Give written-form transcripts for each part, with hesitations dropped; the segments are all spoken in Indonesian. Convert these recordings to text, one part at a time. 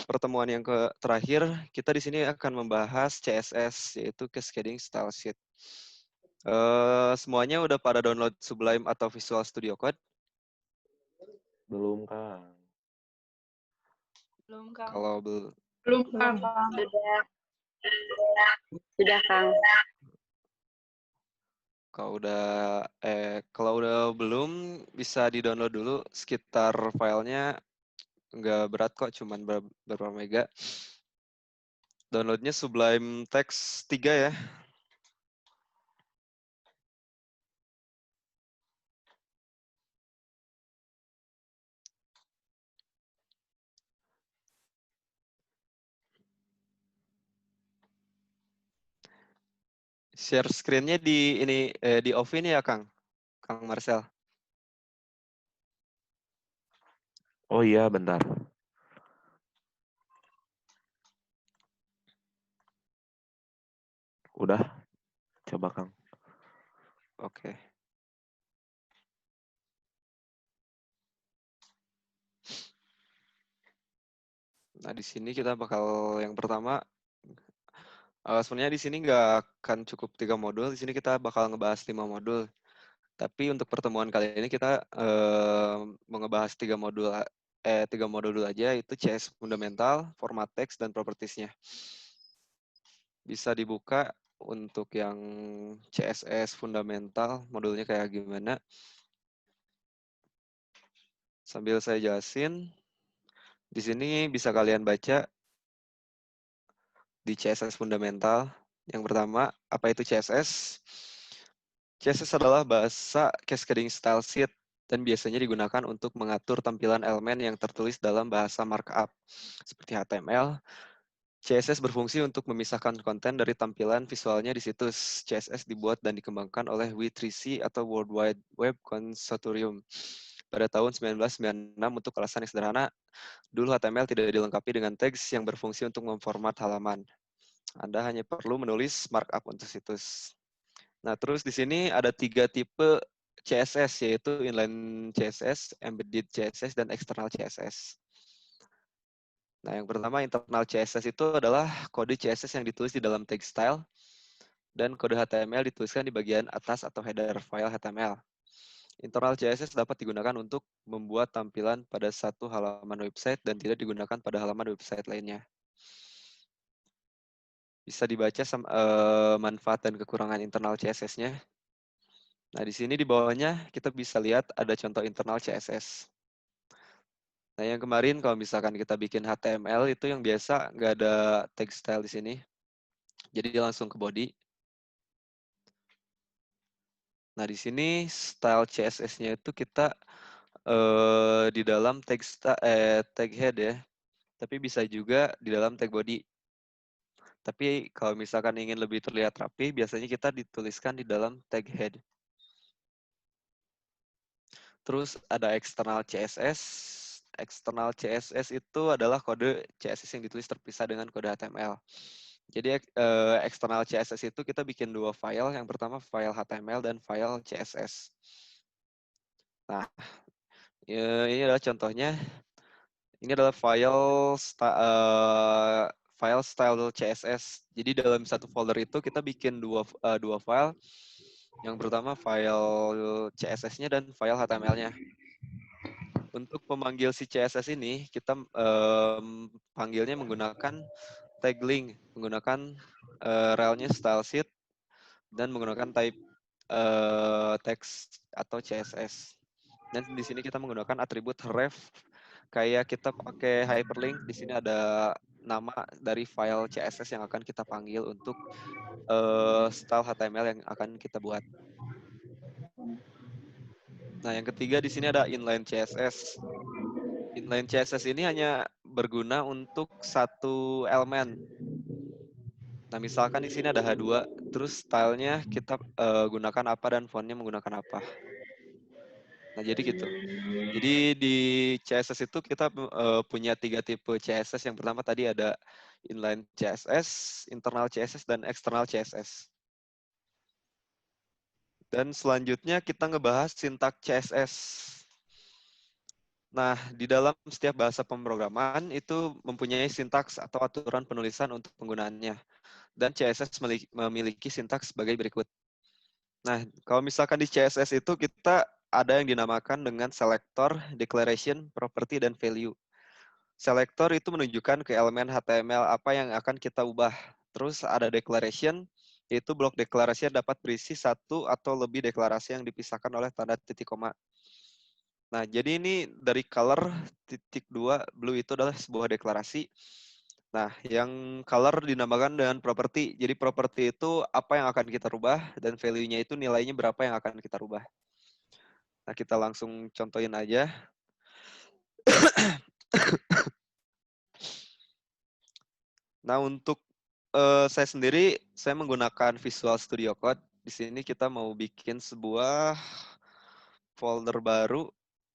pertemuan yang terakhir, kita di sini akan membahas CSS, yaitu Cascading Style Sheet. Semuanya udah pada download Sublime atau Visual Studio Code? Belum, Kang. Belum, Kang. Kalau belum, Belum, Kang. Sudah, Kang. kalau udah belum, bisa di-download dulu. Sekitar filenya nggak berat kok, cuman beberapa mega. Downloadnya Sublime Text 3 ya. Share screen-nya di off ini ya, Kang Marcel. Oh iya, bentar. Udah, coba Kang. Oke. Nah, di sini kita bakal yang pertama, sebenarnya di sini nggak akan cukup 3 modul. Di sini kita bakal ngebahas 5 modul. Tapi untuk pertemuan kali ini kita mau ngebahas 3 modul dulu aja, itu CS fundamental, format text, dan propertiesnya. Bisa dibuka untuk yang CSS fundamental, modulnya kayak gimana. Sambil saya jelasin, di sini bisa kalian baca di CSS fundamental. Yang pertama, apa itu CSS? CSS adalah bahasa Cascading Style Sheet dan biasanya digunakan untuk mengatur tampilan elemen yang tertulis dalam bahasa markup seperti HTML. CSS berfungsi untuk memisahkan konten dari tampilan visualnya di situs. CSS dibuat dan dikembangkan oleh W3C atau World Wide Web Consortium pada tahun 1996 untuk alasan yang sederhana. Dulu HTML tidak dilengkapi dengan teks yang berfungsi untuk memformat halaman. Anda hanya perlu menulis markup untuk situs. Nah, terus di sini ada 3 tipe CSS, yaitu inline CSS, embedded CSS, dan external CSS. Nah, yang pertama internal CSS itu adalah kode CSS yang ditulis di dalam text style, dan kode HTML dituliskan di bagian atas atau header file HTML. Internal CSS dapat digunakan untuk membuat tampilan pada satu halaman website dan tidak digunakan pada halaman website lainnya. Bisa dibaca manfaat dan kekurangan internal CSS-nya. Nah, di sini di bawahnya kita bisa lihat ada contoh internal CSS. Nah, yang kemarin kalau misalkan kita bikin HTML itu yang biasa nggak ada text style di sini. Jadi langsung ke body. Nah, di sini style CSS-nya itu kita di dalam tag head ya. Tapi bisa juga di dalam tag body. Tapi kalau misalkan ingin lebih terlihat rapi, biasanya kita dituliskan di dalam tag head. Terus ada external CSS. External CSS itu adalah kode CSS yang ditulis terpisah dengan kode HTML. Jadi external CSS itu kita bikin 2 file. Yang pertama file HTML dan file CSS. Nah, ini adalah contohnya. Ini adalah file style CSS. Jadi dalam satu folder itu kita bikin dua file. Yang pertama file CSS-nya dan file HTML-nya. Untuk memanggil si CSS ini, kita panggilnya menggunakan tag link, menggunakan relnya style sheet, dan menggunakan type text atau CSS. Dan di sini kita menggunakan atribut ref, kayak kita pakai hyperlink. Di sini ada nama dari file CSS yang akan kita panggil untuk style HTML yang akan kita buat. Nah, yang ketiga di sini ada inline CSS. Inline CSS ini hanya berguna untuk satu elemen. Nah, misalkan di sini ada H2, terus stylenya kita gunakan apa dan fontnya menggunakan apa. Nah, jadi gitu. Jadi di CSS itu kita punya 3 tipe CSS. Yang pertama tadi ada inline CSS, internal CSS, dan external CSS. Dan selanjutnya kita ngebahas sintak CSS. Nah, di dalam setiap bahasa pemrograman itu mempunyai sintaks atau aturan penulisan untuk penggunaannya. Dan CSS memiliki sintaks sebagai berikut. Nah, kalau misalkan di CSS itu kita ada yang dinamakan dengan selector, declaration, property, dan value. Selector itu menunjukkan ke elemen HTML apa yang akan kita ubah. Terus ada declaration, yaitu blok deklarasi yang dapat berisi satu atau lebih deklarasi yang dipisahkan oleh tanda titik koma. Nah, jadi ini dari color titik 2, blue itu adalah sebuah deklarasi. Nah, yang color dinamakan dengan property. Jadi property itu apa yang akan kita rubah dan value-nya itu nilainya berapa yang akan kita rubah. Nah, kita langsung contohin aja. Nah, untuk saya sendiri, saya menggunakan Visual Studio Code. Di sini kita mau bikin sebuah folder baru,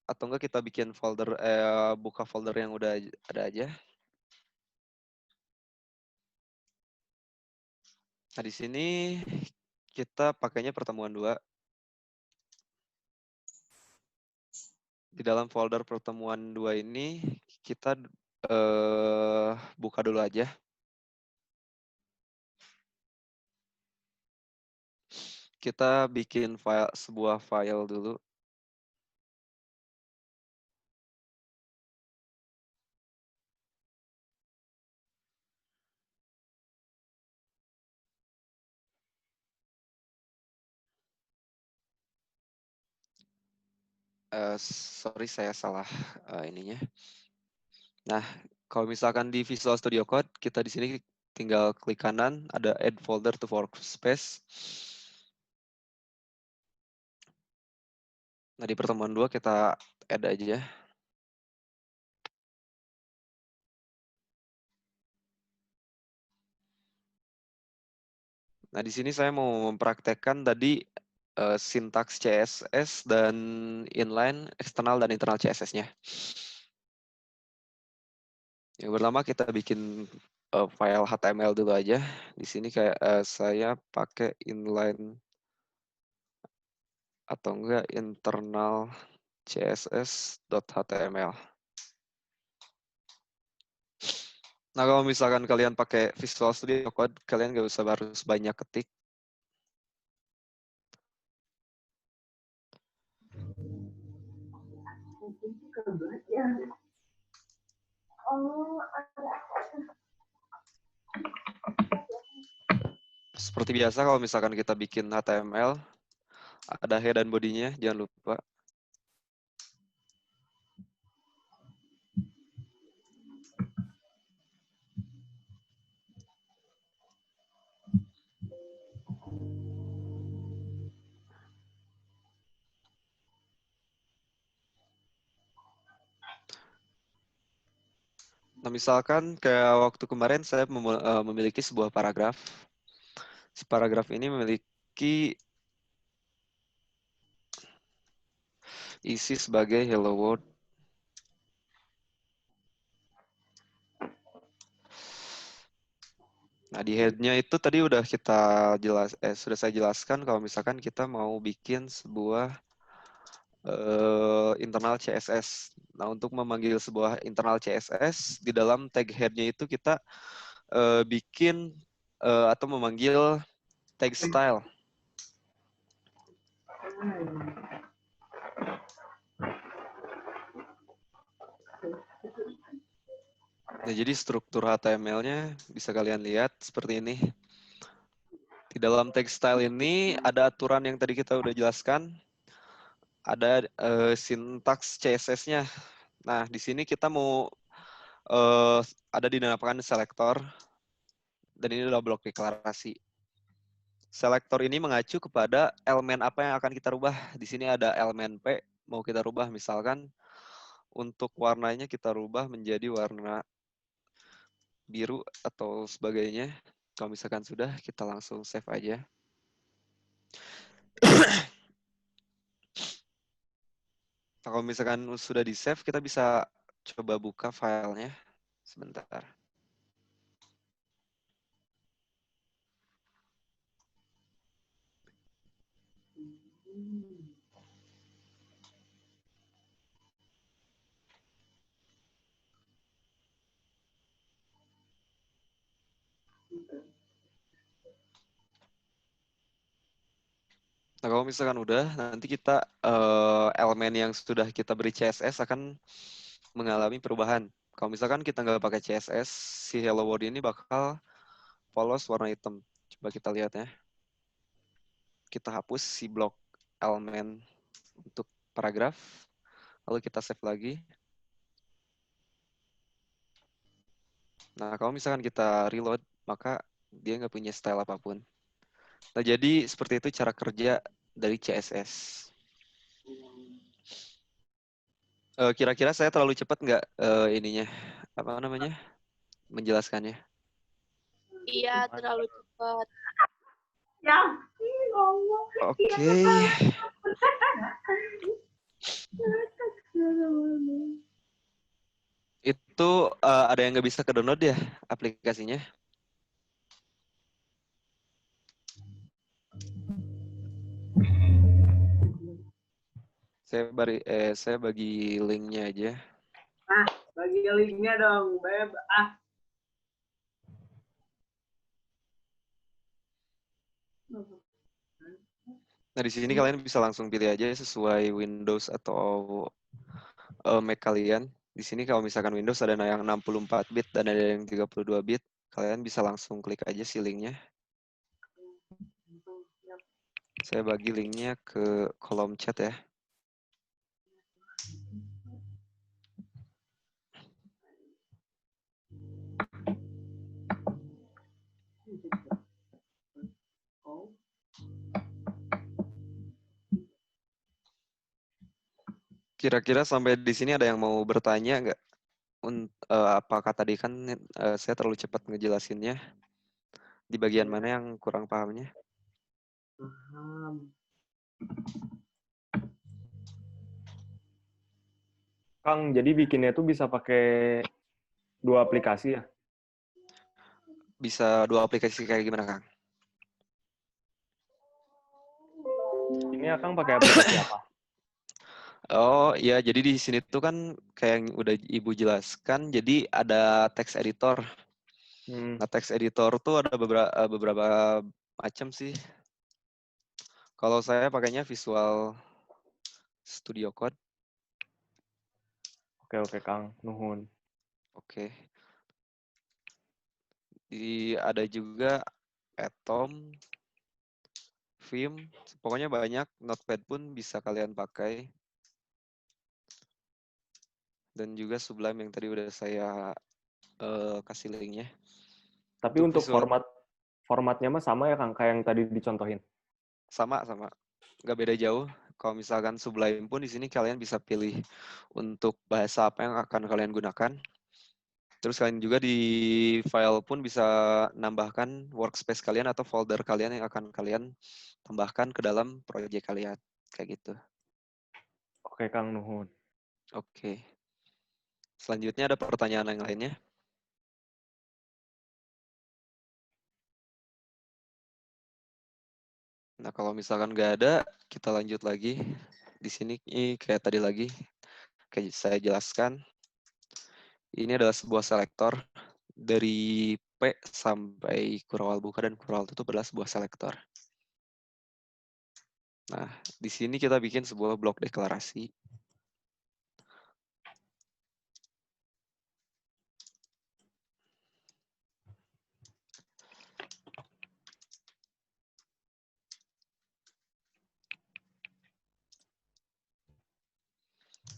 atau enggak kita bikin folder, buka folder yang udah ada aja. Nah, di sini kita pakainya pertemuan 2. Di dalam folder pertemuan 2 ini, kita buka dulu aja. Kita bikin sebuah file dulu. Sorry, saya salah ininya. Nah, kalau misalkan di Visual Studio Code, kita di sini tinggal klik kanan, ada Add Folder to Workspace. Nah, di pertemuan 2 kita add aja. Nah, di sini saya mau mempraktekkan tadi sintaks CSS dan inline, eksternal dan internal CSS-nya. Yang pertama kita bikin file HTML dulu aja. Di sini kayak saya pakai inline atau enggak internal css.html. Nah, kalau misalkan kalian pakai Visual Studio Code, kalian nggak usah harus banyak ketik. Seperti biasa, kalau misalkan kita bikin HTML, ada head dan body-nya, jangan lupa. Nah, misalkan kayak waktu kemarin saya memiliki sebuah paragraf. Si paragraf ini memiliki isi sebagai hello world. Nah, di head-nya itu tadi udah sudah saya jelaskan kalau misalkan kita mau bikin sebuah internal CSS. Nah, untuk memanggil sebuah internal CSS di dalam tag head-nya itu kita bikin atau memanggil tag style. Nah, jadi struktur HTML-nya bisa kalian lihat seperti ini. Di dalam tag style ini ada aturan yang tadi kita udah jelaskan. Ada sintaks CSS-nya. Nah, di sini kita mau ada dinamakan selektor. Dan ini adalah blok deklarasi. Selektor ini mengacu kepada elemen apa yang akan kita rubah. Di sini ada elemen P, mau kita rubah misalkan untuk warnanya kita rubah menjadi warna biru atau sebagainya. Kalau misalkan sudah, kita langsung save aja. Kalau misalkan sudah di save, kita bisa coba buka filenya. Sebentar. Nah, kalau misalkan udah, nanti kita elemen yang sudah kita beri CSS akan mengalami perubahan. Kalau misalkan kita nggak pakai CSS, si Hello World ini bakal polos warna hitam. Coba kita lihat ya. Kita hapus si blok elemen untuk paragraf, lalu kita save lagi. Nah, kalau misalkan kita reload, maka dia nggak punya style apapun. Nah, jadi seperti itu cara kerja dari CSS. Kira-kira saya terlalu cepat nggak ininya, apa namanya, menjelaskannya? Iya, terlalu cepat. Oke. Itu ada yang nggak bisa ke-download ya aplikasinya? Saya bagi linknya aja. Bagi linknya dong, Beb. Nah, di sini kalian bisa langsung pilih aja sesuai Windows atau Mac kalian. Di sini kalau misalkan Windows ada yang 64 bit dan ada yang 32 bit, kalian bisa langsung klik aja si linknya. Saya bagi linknya ke kolom chat ya. Kira-kira sampai di sini ada yang mau bertanya nggak? Apakah tadi kan saya terlalu cepat ngejelasinnya? Di bagian mana yang kurang pahamnya? Paham. Kang, jadi bikinnya itu bisa pakai 2 aplikasi ya? Bisa 2 aplikasi kayak gimana, Kang? Ini Kang pakai aplikasi apa? Oh iya, jadi di sini tuh kan kayak yang udah Ibu jelaskan, jadi ada text editor. Nah, text editor tuh ada beberapa macam sih. Kalau saya pakainya Visual Studio Code. Oke Kang, nuhun. Oke. Ada juga Atom, Vim, pokoknya banyak. Notepad pun bisa kalian pakai. Dan juga Sublime yang tadi udah saya kasih linknya. Tapi untuk visual formatnya mah sama ya Kang, kayak yang tadi dicontohin? sama. Nggak beda jauh. Kalau misalkan Sublime pun di sini kalian bisa pilih untuk bahasa apa yang akan kalian gunakan. Terus kalian juga di file pun bisa nambahkan workspace kalian atau folder kalian yang akan kalian tambahkan ke dalam proyek kalian. Kayak gitu. Oke Kang, nuhun. Oke. Selanjutnya ada pertanyaan yang lainnya? Nah, kalau misalkan nggak ada, kita lanjut lagi. Di sini kayak tadi lagi, kayak saya jelaskan. Ini adalah sebuah selektor dari P sampai kurang buka dan kurang tutup adalah sebuah selektor. Nah, di sini kita bikin sebuah blok deklarasi.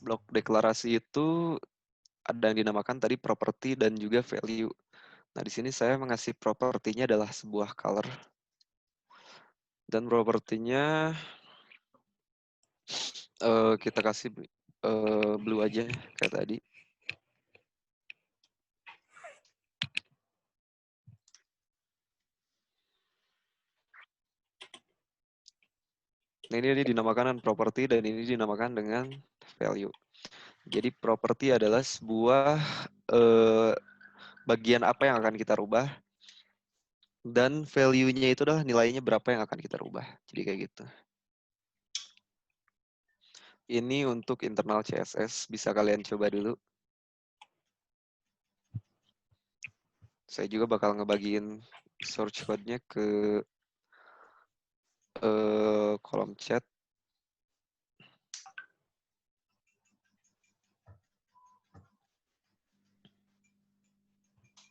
Blok deklarasi itu ada yang dinamakan tadi property dan juga value. Nah, di sini saya mengasih propertinya adalah sebuah color. Dan propertinya kita kasih blue aja kayak tadi. Nah, ini dinamakan property dan ini dinamakan dengan value. Jadi property adalah sebuah bagian apa yang akan kita rubah dan value-nya itu adalah nilainya berapa yang akan kita rubah. Jadi kayak gitu. Ini untuk internal CSS, bisa kalian coba dulu. Saya juga bakal ngebagiin source code-nya ke kolom chat.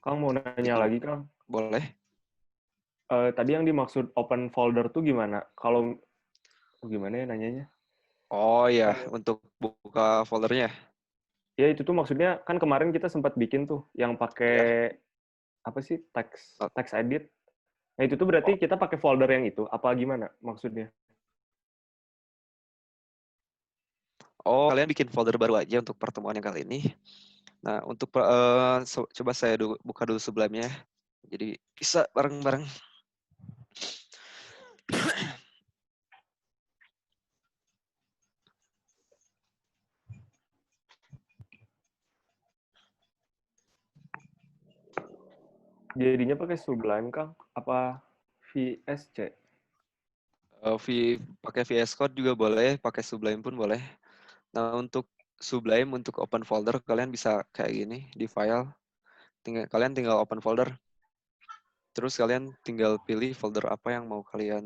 Kang mau nanya lagi, Kang. Boleh. Tadi yang dimaksud open folder tuh gimana? Kalau gimana ya nanyanya? Oh ya, untuk buka foldernya. Ya itu tuh maksudnya kan kemarin kita sempat bikin tuh yang pakai apa sih text edit. Nah itu tuh berarti kita pakai folder yang itu apa gimana maksudnya? Oh, kalian bikin folder baru aja untuk pertemuan yang kali ini. Nah, untuk coba saya buka dulu Sublime-nya. Jadi bisa bareng-bareng. Jadinya pakai Sublime, Kang? Apa VSC? Pakai VS Code juga boleh, pakai Sublime pun boleh. Nah, untuk Sublime, untuk open folder, kalian bisa kayak gini, di file. Kalian tinggal open folder. Terus kalian tinggal pilih folder apa yang mau kalian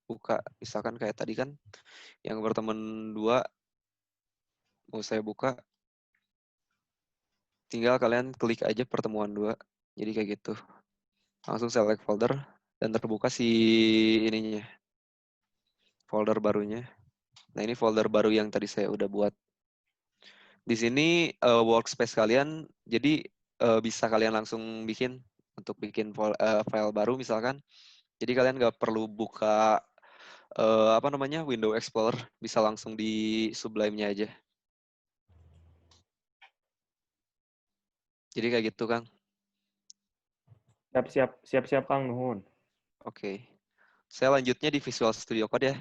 buka. Misalkan kayak tadi kan, yang berteman 2, mau saya buka. Tinggal kalian klik aja pertemuan 2. Jadi kayak gitu. Langsung select folder, dan terbuka si ininya. Folder barunya. Nah, ini folder baru yang tadi saya udah buat. Di sini workspace kalian, jadi bisa kalian langsung bikin untuk bikin file baru misalkan. Jadi kalian nggak perlu buka Windows Explorer, bisa langsung di Sublime-nya aja. Jadi kayak gitu, Kang. Siap Kang, nuhun. Oke. Saya lanjutnya di Visual Studio Code ya.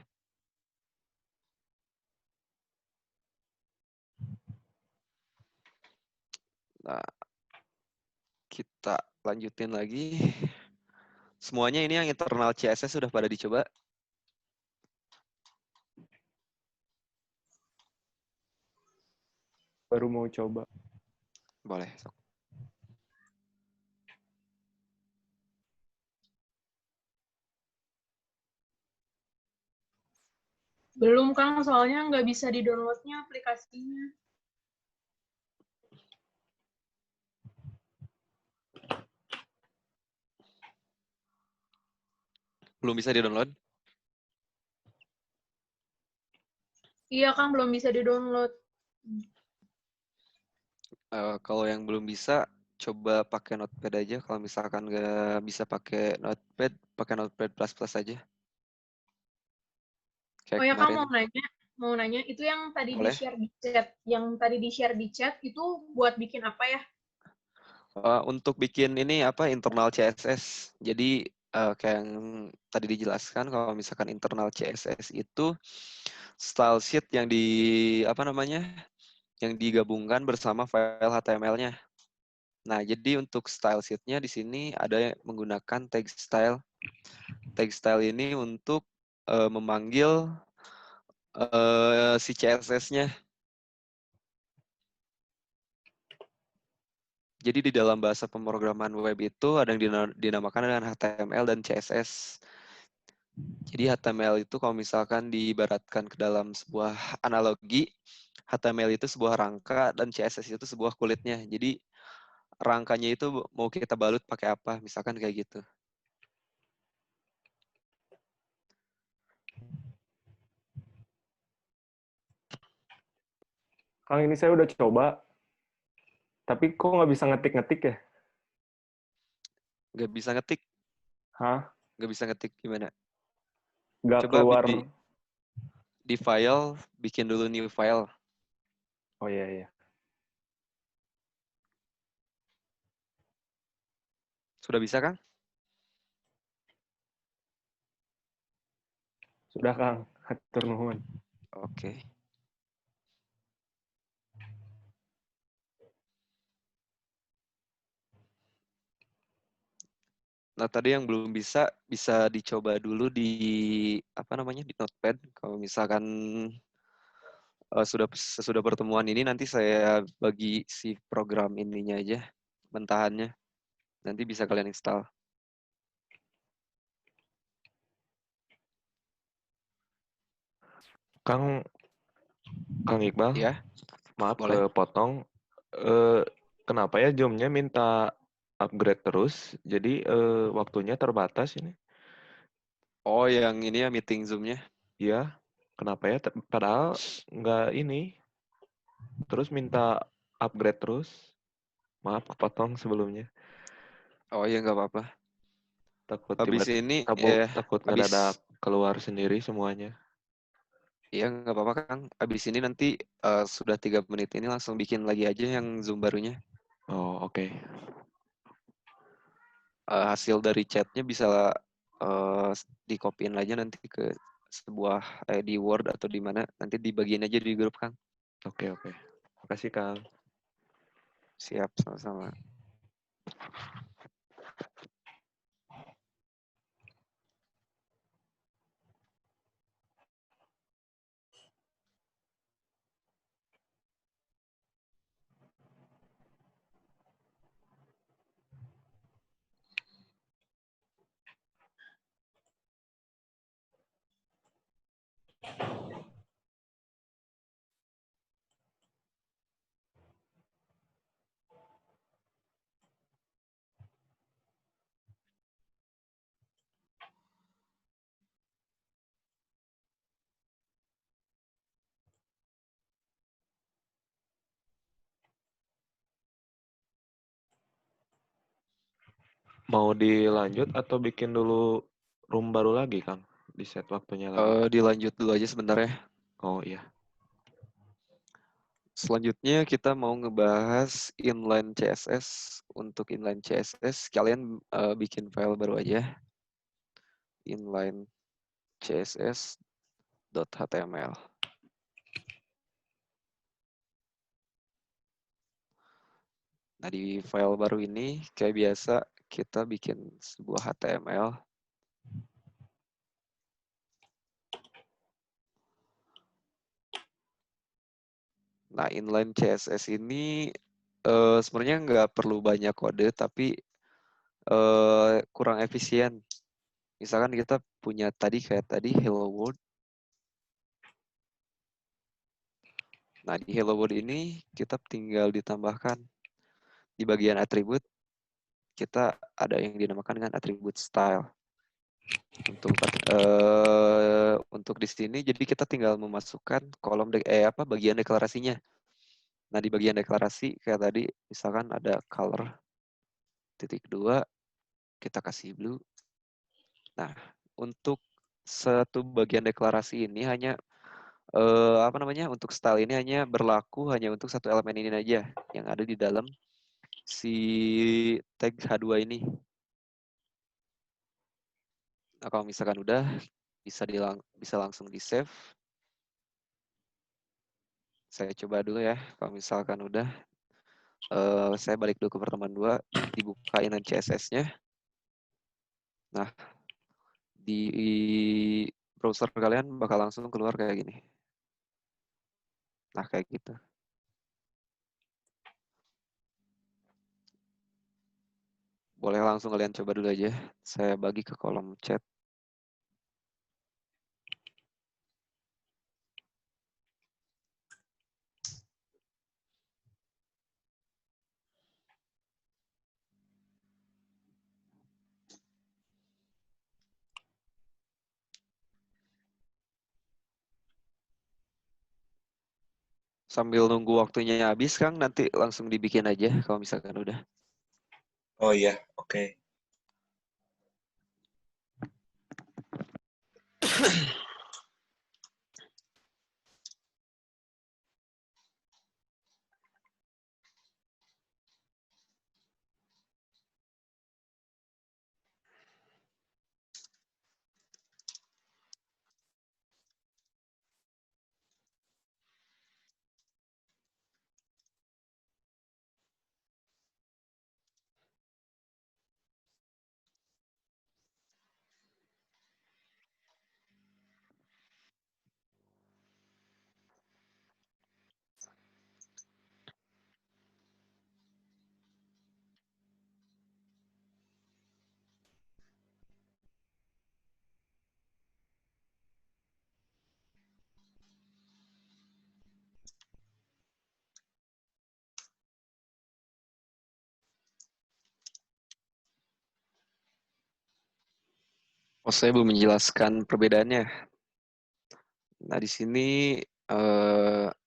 Nah, kita lanjutin lagi. Semuanya ini yang internal CSS sudah pada dicoba. Baru mau coba. Boleh. Belum, Kang, soalnya nggak bisa di-download-nya aplikasinya. Belum bisa di-download? Iya, Kang, belum bisa di-download. Kalau yang belum bisa, coba pakai Notepad aja. Kalau misalkan nggak bisa pakai Notepad plus aja. Kayak Oh ya, Kang, kemarin. mau nanya, itu yang tadi Boleh. di-share di chat, itu buat bikin apa ya? Untuk bikin ini internal CSS. Jadi kayak yang tadi dijelaskan, kalau misalkan internal CSS itu style sheet yang yang digabungkan bersama file HTML-nya. Nah, jadi untuk style sheet-nya di sini ada yang menggunakan tag style. Tag style ini untuk memanggil si CSS-nya. Jadi di dalam bahasa pemrograman web itu ada yang dinamakan dengan HTML dan CSS. Jadi HTML itu kalau misalkan diibaratkan ke dalam sebuah analogi, HTML itu sebuah rangka dan CSS itu sebuah kulitnya. Jadi rangkanya itu mau kita balut pakai apa, misalkan kayak gitu. Kang, ini saya udah coba, tapi kok nggak bisa ngetik-ngetik ya? Nggak bisa ngetik? Hah? Nggak bisa ngetik gimana? Nggak Coba keluar. di file, bikin dulu new file. Oh iya. Sudah bisa, Kang? Sudah, Kang. Hatur nuhun. Oke. Nah, tadi yang belum bisa dicoba dulu di di Notepad. Kalau misalkan sesudah pertemuan ini nanti saya bagi si program ininya aja, mentahannya. Nanti bisa kalian install. Kang Kang Iqbal, Ya, maaf boleh. kepotong. Eh, kenapa ya Zoom-nya minta upgrade terus? Jadi waktunya terbatas ini. Oh, yang ini ya meeting Zoom-nya. Iya, kenapa ya? Padahal nggak ini. Terus minta upgrade terus. Maaf kepotong sebelumnya. Oh iya, nggak apa-apa. Takut Habis tiba ini, takut habis, ngedadak keluar sendiri semuanya. iya nggak apa-apa Kang. Habis ini nanti sudah 3 menit ini langsung bikin lagi aja yang Zoom barunya. Oh, oke. Hasil dari chatnya bisa dikopiin aja nanti ke sebuah di Word atau di mana. Nanti dibagiin aja di grup Kang. Oke, oke. Makasih, Kang. Siap, sama-sama. Mau dilanjut atau bikin dulu room baru lagi, Kang? Di set waktunya lagi. Dilanjut dulu aja sebentar ya. Oh, iya. Selanjutnya kita mau ngebahas inline CSS. Untuk inline CSS, kalian bikin file baru aja. Inline css.html. Nah, di file baru ini, kayak biasa, kita bikin sebuah HTML. Nah, inline CSS ini sebenarnya nggak perlu banyak kode, tapi kurang efisien. Misalkan kita punya kayak tadi Hello World. Nah, di Hello World ini kita tinggal ditambahkan di bagian atribut, kita ada yang dinamakan dengan atribut style. Untuk di sini, jadi kita tinggal memasukkan bagian deklarasinya. Nah, di bagian deklarasi kayak tadi, misalkan ada color .2, kita kasih blue. Nah, untuk satu bagian deklarasi ini hanya untuk style ini hanya berlaku hanya untuk satu elemen ini aja yang ada di dalam si tag H2 ini. Nah, kalau misalkan udah bisa langsung di save. Saya coba dulu ya. Kalau misalkan udah, saya balik dulu ke pertemuan 2, dibuka inline CSS-nya. Nah, di browser kalian bakal langsung keluar kayak gini. Nah, kayak gitu. Boleh langsung kalian coba dulu aja. Saya bagi ke kolom chat. Sambil nunggu waktunya habis, Kang, nanti langsung dibikin aja kalau misalkan udah. Oh iya, oke. saya belum menjelaskan perbedaannya. Nah, di sini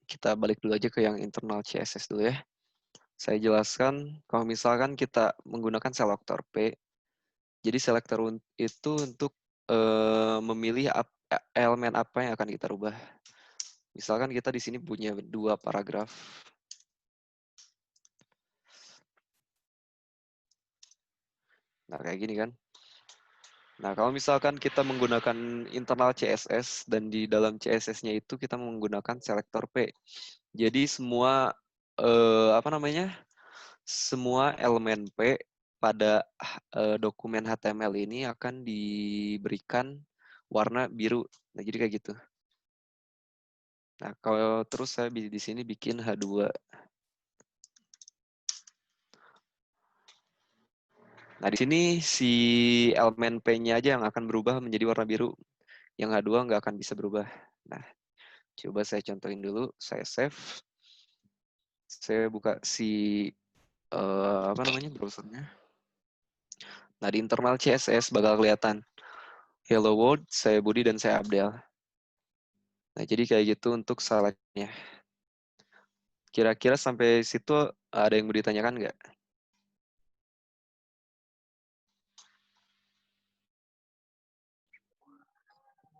kita balik dulu aja ke yang internal CSS dulu ya. Saya jelaskan kalau misalkan kita menggunakan selektor P, jadi selektor itu untuk memilih elemen apa yang akan kita rubah. Misalkan kita di sini punya 2 paragraf. Nah, kayak gini kan. Nah, kalau misalkan kita menggunakan internal CSS dan di dalam CSS-nya itu kita menggunakan selektor P. Jadi semua semua elemen P pada dokumen HTML ini akan diberikan warna biru. Nah, jadi kayak gitu. Nah, kalau terus saya di sini bikin H2. Nah, di sini si elemen P-nya aja yang akan berubah menjadi warna biru. Yang H2 nggak akan bisa berubah. Nah, coba saya contohin dulu. Saya save. Saya buka si browsernya. Nah, di internal CSS bakal kelihatan Hello World, saya Budi, dan saya Abdel. Nah, jadi kayak gitu untuk select-nya. Kira-kira sampai situ ada yang mau ditanyakan nggak?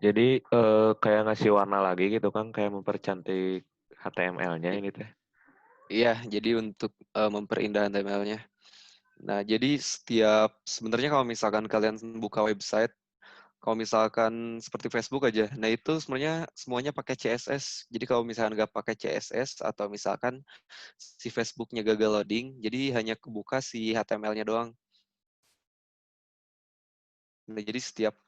Jadi kayak ngasih warna lagi gitu kan, kayak mempercantik HTML-nya ini teh. Iya, jadi untuk memperindah HTML-nya. Nah, jadi sebenarnya kalau misalkan kalian buka website, kalau misalkan seperti Facebook aja, nah itu sebenarnya semuanya pakai CSS. Jadi kalau misalkan nggak pakai CSS atau misalkan si Facebook-nya gagal loading, jadi hanya kebuka si HTML-nya doang. Nah, jadi setiap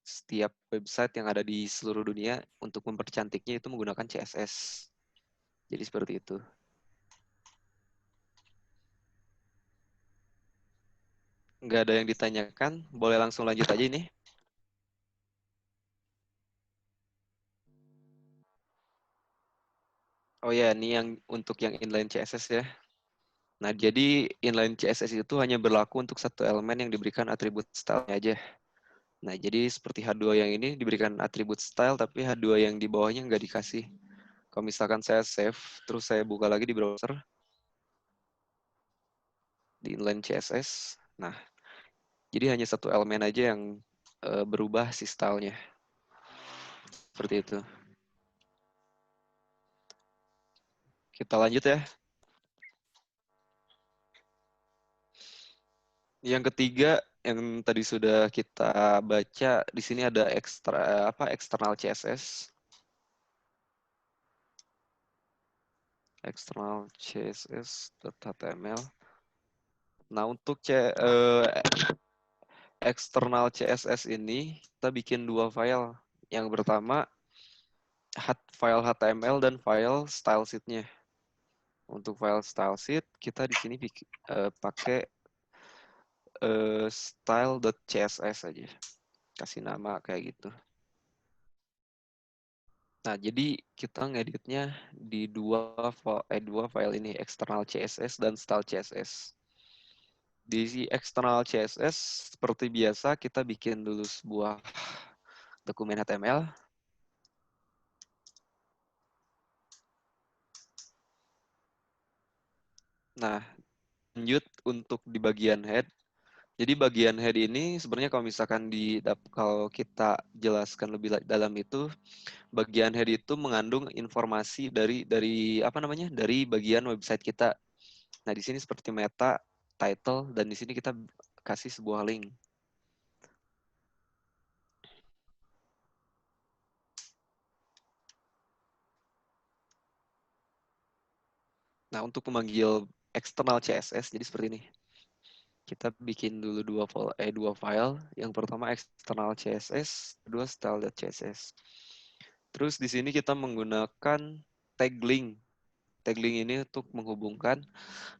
setiap website yang ada di seluruh dunia untuk mempercantiknya itu menggunakan CSS. Jadi seperti itu. Nggak ada yang ditanyakan, boleh langsung lanjut aja ini. Oh ya, ini yang untuk yang inline CSS ya. Nah, jadi inline CSS itu hanya berlaku untuk satu elemen yang diberikan atribut style aja. Nah, jadi seperti H2 yang ini diberikan atribut style, tapi H2 yang di bawahnya nggak dikasih. Kalau misalkan saya save, terus saya buka lagi di browser, di inline CSS. Nah, jadi hanya satu elemen aja yang berubah si style-nya. Seperti itu. Kita lanjut ya. Yang ketiga, yang tadi sudah kita baca, di sini ada external CSS. External CSS.html. Nah, untuk external CSS ini, kita bikin 2 file. Yang pertama, file HTML dan file style sheet-nya. Untuk file style sheet, kita di sini pakai style.css aja. Kasih nama kayak gitu. Nah, jadi kita ngeditnya di dua file ini, external CSS dan style CSS. Di external CSS, seperti biasa, kita bikin dulu sebuah dokumen HTML. Nah, lanjut untuk di bagian head. Jadi bagian head ini sebenarnya kalau misalkan kalau kita jelaskan lebih dalam itu, bagian head itu mengandung informasi dari bagian website kita. Nah, di sini seperti meta, title, dan di sini kita kasih sebuah link. Nah, untuk memanggil external CSS, jadi seperti ini. Kita bikin dulu dua file. Yang pertama external CSS, kedua style.css. Terus di sini kita menggunakan tag link. Tag link ini untuk menghubungkan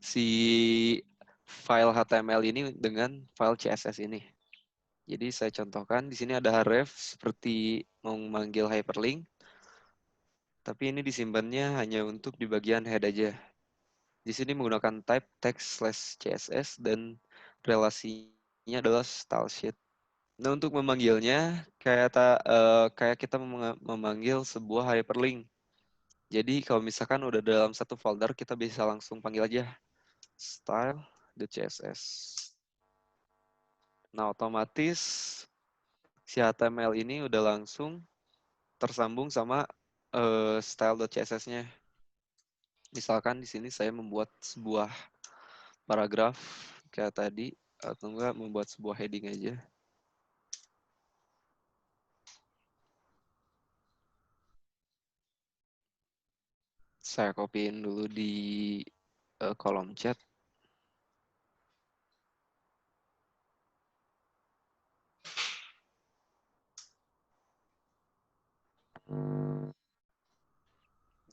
si file HTML ini dengan file CSS ini. Jadi saya contohkan, di sini ada href seperti memanggil hyperlink, tapi ini disimpannya hanya untuk di bagian head aja. Di sini menggunakan type text/css dan relasinya adalah style sheet. Nah, untuk memanggilnya kayak kita memanggil sebuah hyperlink. Jadi kalau misalkan udah dalam satu folder, kita bisa langsung panggil aja style.css. Nah, otomatis si HTML ini udah langsung tersambung sama style.css-nya. Misalkan di sini saya membuat sebuah paragraf kayak tadi, atau enggak membuat sebuah heading aja. Saya copyin dulu di kolom chat.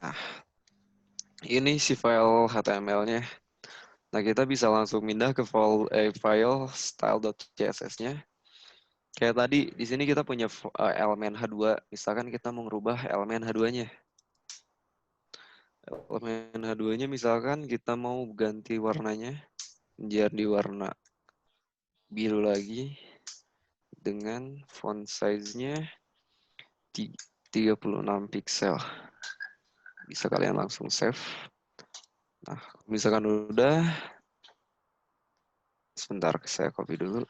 Nah, ini si file HTML-nya. Nah, kita bisa langsung pindah ke file style.css-nya. Kayak tadi, di sini kita punya elemen H2. Misalkan kita mau ngerubah elemen H2-nya. Elemen H2-nya misalkan kita mau ganti warnanya menjadi warna biru lagi dengan font size-nya 36 pixel. Bisa kalian langsung save. Nah, misalkan udah, sebentar saya copy dulu.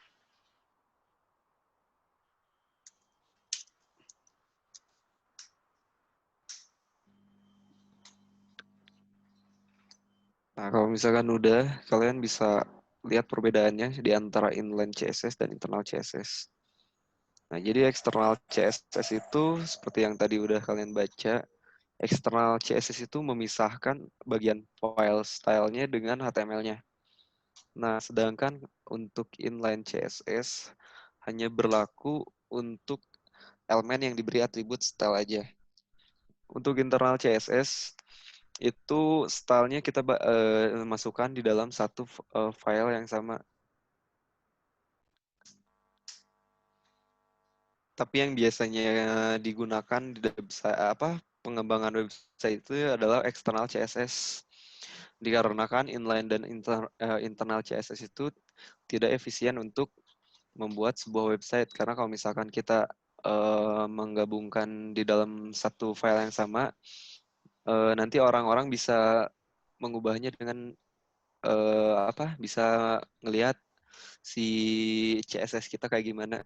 Nah, kalau misalkan udah, kalian bisa lihat perbedaannya di antara inline CSS dan internal CSS. Nah, jadi eksternal CSS itu seperti yang tadi udah kalian baca, eksternal CSS itu memisahkan bagian file style-nya dengan HTML-nya. Nah, sedangkan untuk inline CSS hanya berlaku untuk elemen yang diberi atribut style aja. Untuk internal CSS, itu stylenya kita masukkan di dalam satu file yang sama. Tapi yang biasanya digunakan di pengembangan website itu adalah external CSS. Dikarenakan inline dan internal CSS itu tidak efisien untuk membuat sebuah website. Karena kalau misalkan kita menggabungkan di dalam satu file yang sama, nanti orang-orang bisa mengubahnya dengan bisa ngelihat si CSS kita kayak gimana.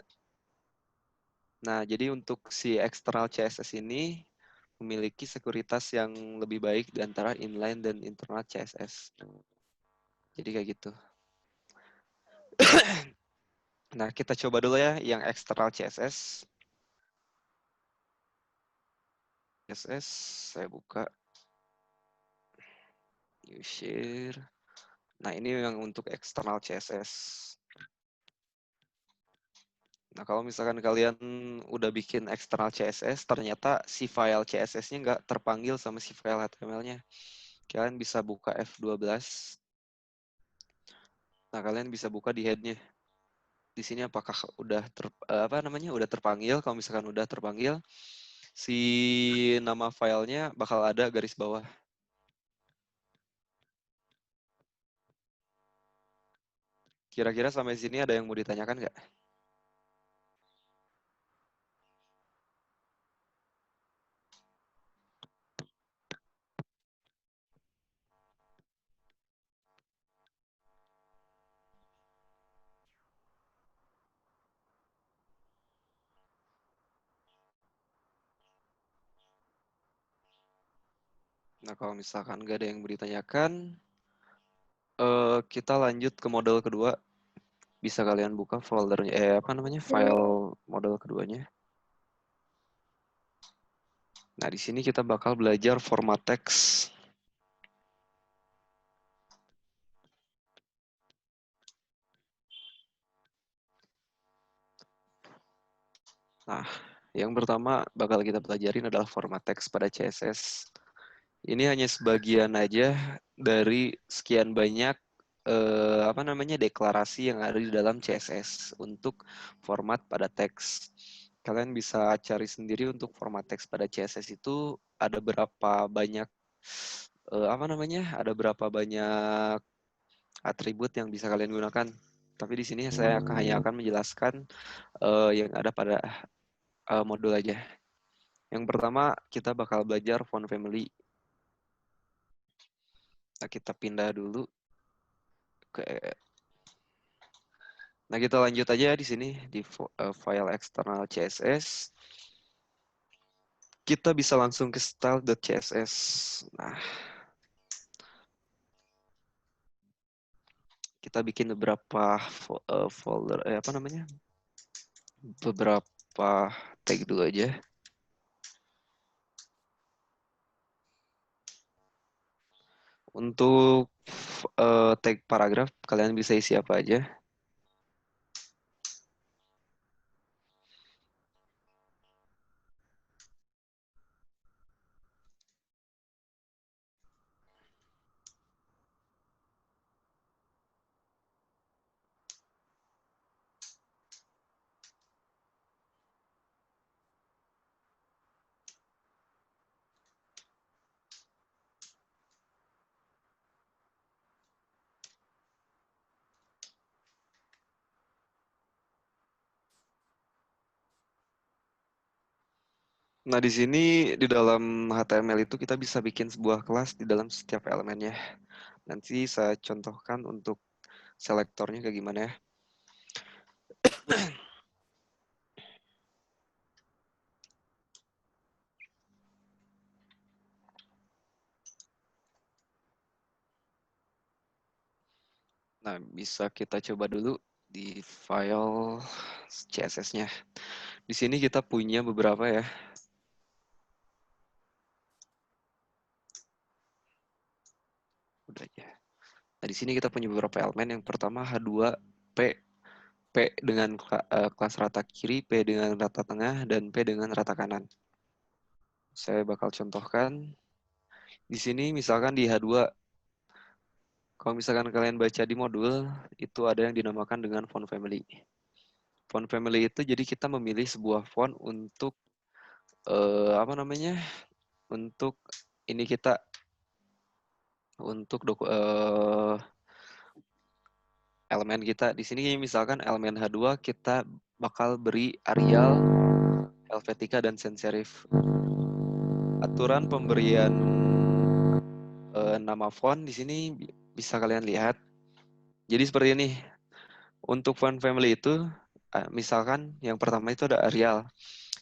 Nah, jadi untuk si external CSS ini memiliki sekuritas yang lebih baik di antara inline dan internal CSS. Jadi kayak gitu. Nah, kita coba dulu ya yang external CSS. CSS, saya buka. New share. Nah, ini yang untuk external CSS. Nah, kalau misalkan kalian udah bikin external CSS, ternyata si file CSS-nya nggak terpanggil sama si file HTML-nya. Kalian bisa buka F12. Nah, kalian bisa buka di head-nya. Di sini apakah udah udah terpanggil? Kalau misalkan udah terpanggil, si nama filenya bakal ada garis bawah. Kira-kira sampai sini ada yang mau ditanyakan nggak? Nah, kalau misalkan nggak ada yang mau ditanyakan, kita lanjut ke model kedua. Bisa kalian buka foldernya, file model keduanya. Nah, di sini kita bakal belajar format teks. Nah, yang pertama bakal kita pelajarin adalah format teks pada CSS. Ini hanya sebagian aja dari sekian banyak deklarasi yang ada di dalam CSS untuk format pada teks. Kalian bisa cari sendiri untuk format teks pada CSS itu ada berapa banyak ada berapa banyak atribut yang bisa kalian gunakan. Tapi di sini saya hanya akan menjelaskan yang ada pada modul aja. Yang pertama, kita bakal belajar font family. Nah, kita pindah dulu ke... Nah, kita lanjut aja di sini, di file eksternal CSS. Kita bisa langsung ke style.css. Nah, kita bikin beberapa folder, apa namanya? Beberapa tag dulu aja. Untuk tag paragraf, kalian bisa isi apa aja. Nah, di sini di dalam HTML itu kita bisa bikin sebuah kelas di dalam setiap elemennya. Nanti saya contohkan untuk selektornya kayak gimana ya. Nah, bisa kita coba dulu di file CSS-nya. Di sini kita punya beberapa ya. Udah aja. Nah, di sini kita punya beberapa elemen. Yang pertama H2P. P dengan kelas rata kiri, P dengan rata tengah, dan P dengan rata kanan. Saya bakal contohkan. Di sini misalkan di H2, kalau misalkan kalian baca di modul, itu ada yang dinamakan dengan font family. Font family itu jadi kita memilih sebuah font untuk apa namanya? Untuk ini kita untuk elemen kita. Di sini misalkan elemen H2 kita bakal beri Arial, Helvetica, dan sans serif. Aturan pemberian nama font di sini bisa kalian lihat. Jadi seperti ini. Untuk font family itu, misalkan yang pertama itu ada Arial.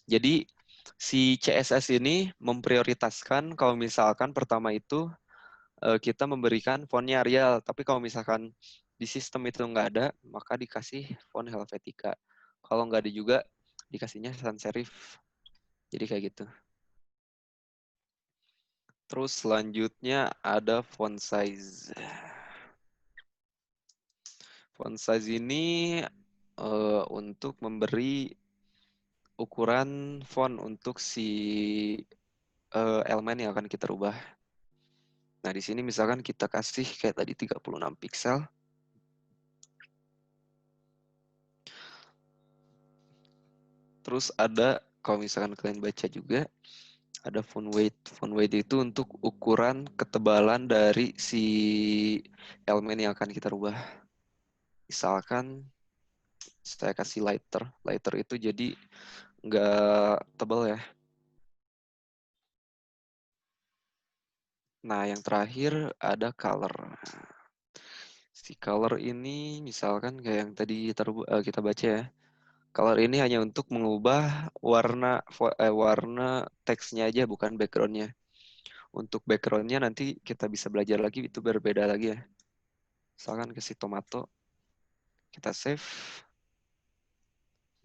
Jadi si CSS ini memprioritaskan kalau misalkan pertama itu kita memberikan fontnya Arial. Tapi kalau misalkan di sistem itu nggak ada, maka dikasih font Helvetica. Kalau nggak ada juga, dikasihnya sans serif. Jadi kayak gitu. Terus selanjutnya ada font size. Font size ini untuk memberi ukuran font untuk si elemen yang akan kita rubah. Nah, di sini misalkan kita kasih kayak tadi 36 pixel. Terus ada, kalau misalkan kalian baca juga, ada font weight. Font weight itu untuk ukuran ketebalan dari si elemen yang akan kita rubah. Misalkan saya kasih lighter. Lighter itu jadi nggak tebal ya. Nah, yang terakhir ada color. Si color ini misalkan kayak yang tadi kita baca ya. Color ini hanya untuk mengubah warna teksnya aja, bukan background-nya. Untuk background-nya nanti kita bisa belajar lagi, itu berbeda lagi ya. Misalkan kasih tomato, kita save.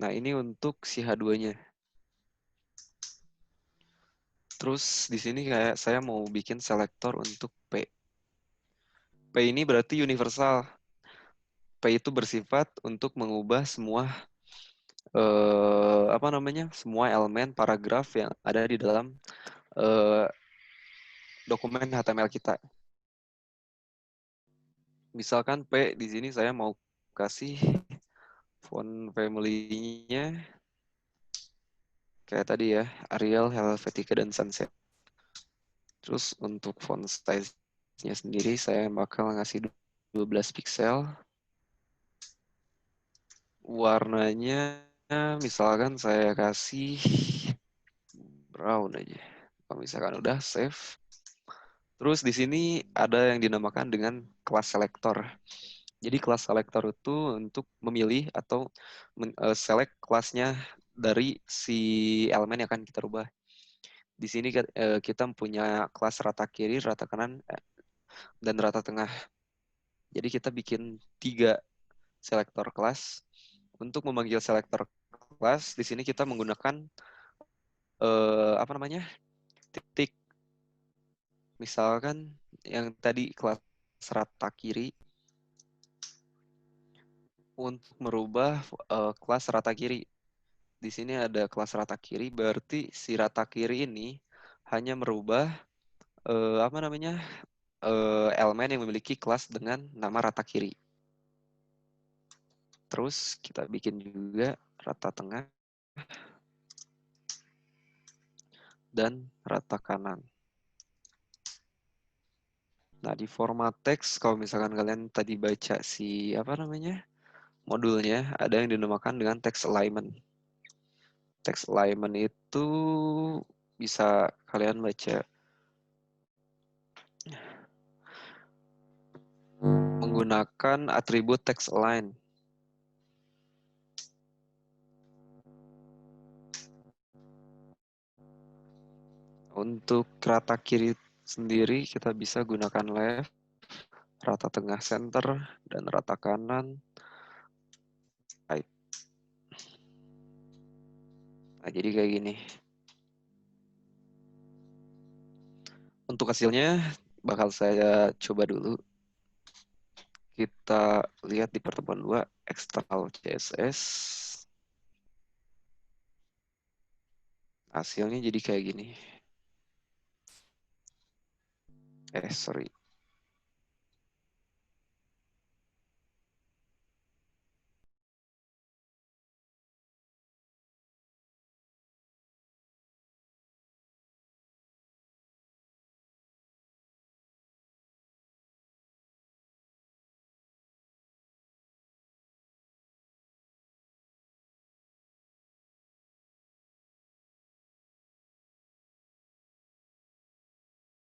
Nah, ini untuk si H2-nya. Terus di sini kayak saya mau bikin selektor untuk P. P ini berarti universal. P itu bersifat untuk mengubah semua apa namanya? Semua elemen paragraf yang ada di dalam dokumen HTML kita. Misalkan P di sini saya mau kasih font family-nya kayak tadi ya, Arial, Helvetica, dan Sunset. Terus untuk font size-nya sendiri saya bakal ngasih 12 pixel. warnanya misalkan saya kasih brown aja. Kalau misalkan udah save. Terus di sini ada yang dinamakan dengan kelas selector. Jadi kelas selector itu untuk memilih atau select kelasnya dari si elemen yang akan kita rubah. Di sini kita punya kelas rata kiri, rata kanan, dan rata tengah. Jadi kita bikin 3 selektor kelas. Untuk memanggil selektor kelas, di sini kita menggunakan apa namanya? Titik. Misalkan yang tadi kelas rata kiri, untuk merubah kelas rata kiri. Di sini ada kelas rata kiri, berarti si rata kiri ini hanya merubah apa namanya? Elemen yang memiliki kelas dengan nama rata kiri. Terus kita bikin juga rata tengah dan rata kanan. Nah, di format teks, kalau misalkan kalian tadi baca si apa namanya modulnya, ada yang dinamakan dengan text alignment. Text alignment itu bisa kalian baca menggunakan atribut text align. Untuk rata kiri sendiri kita bisa gunakan left, rata tengah center, dan rata kanan right. Nah, jadi kayak gini. Untuk hasilnya bakal saya coba dulu. Kita lihat di pertemuan 2, external CSS. Hasilnya jadi kayak gini. Sorry.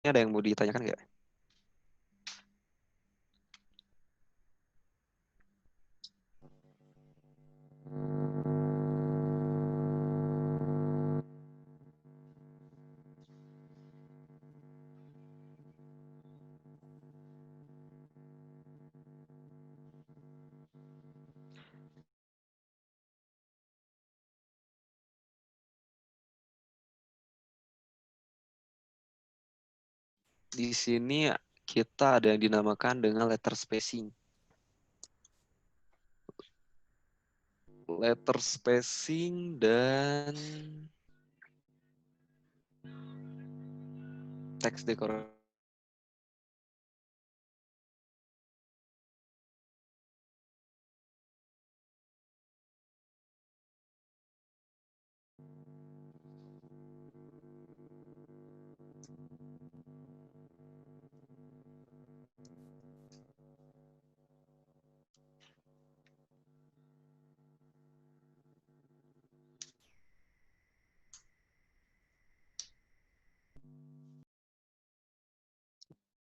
Ini ada yang mau ditanyakan nggak? Di sini kita ada yang dinamakan dengan letter spacing. Letter spacing dan text decoration.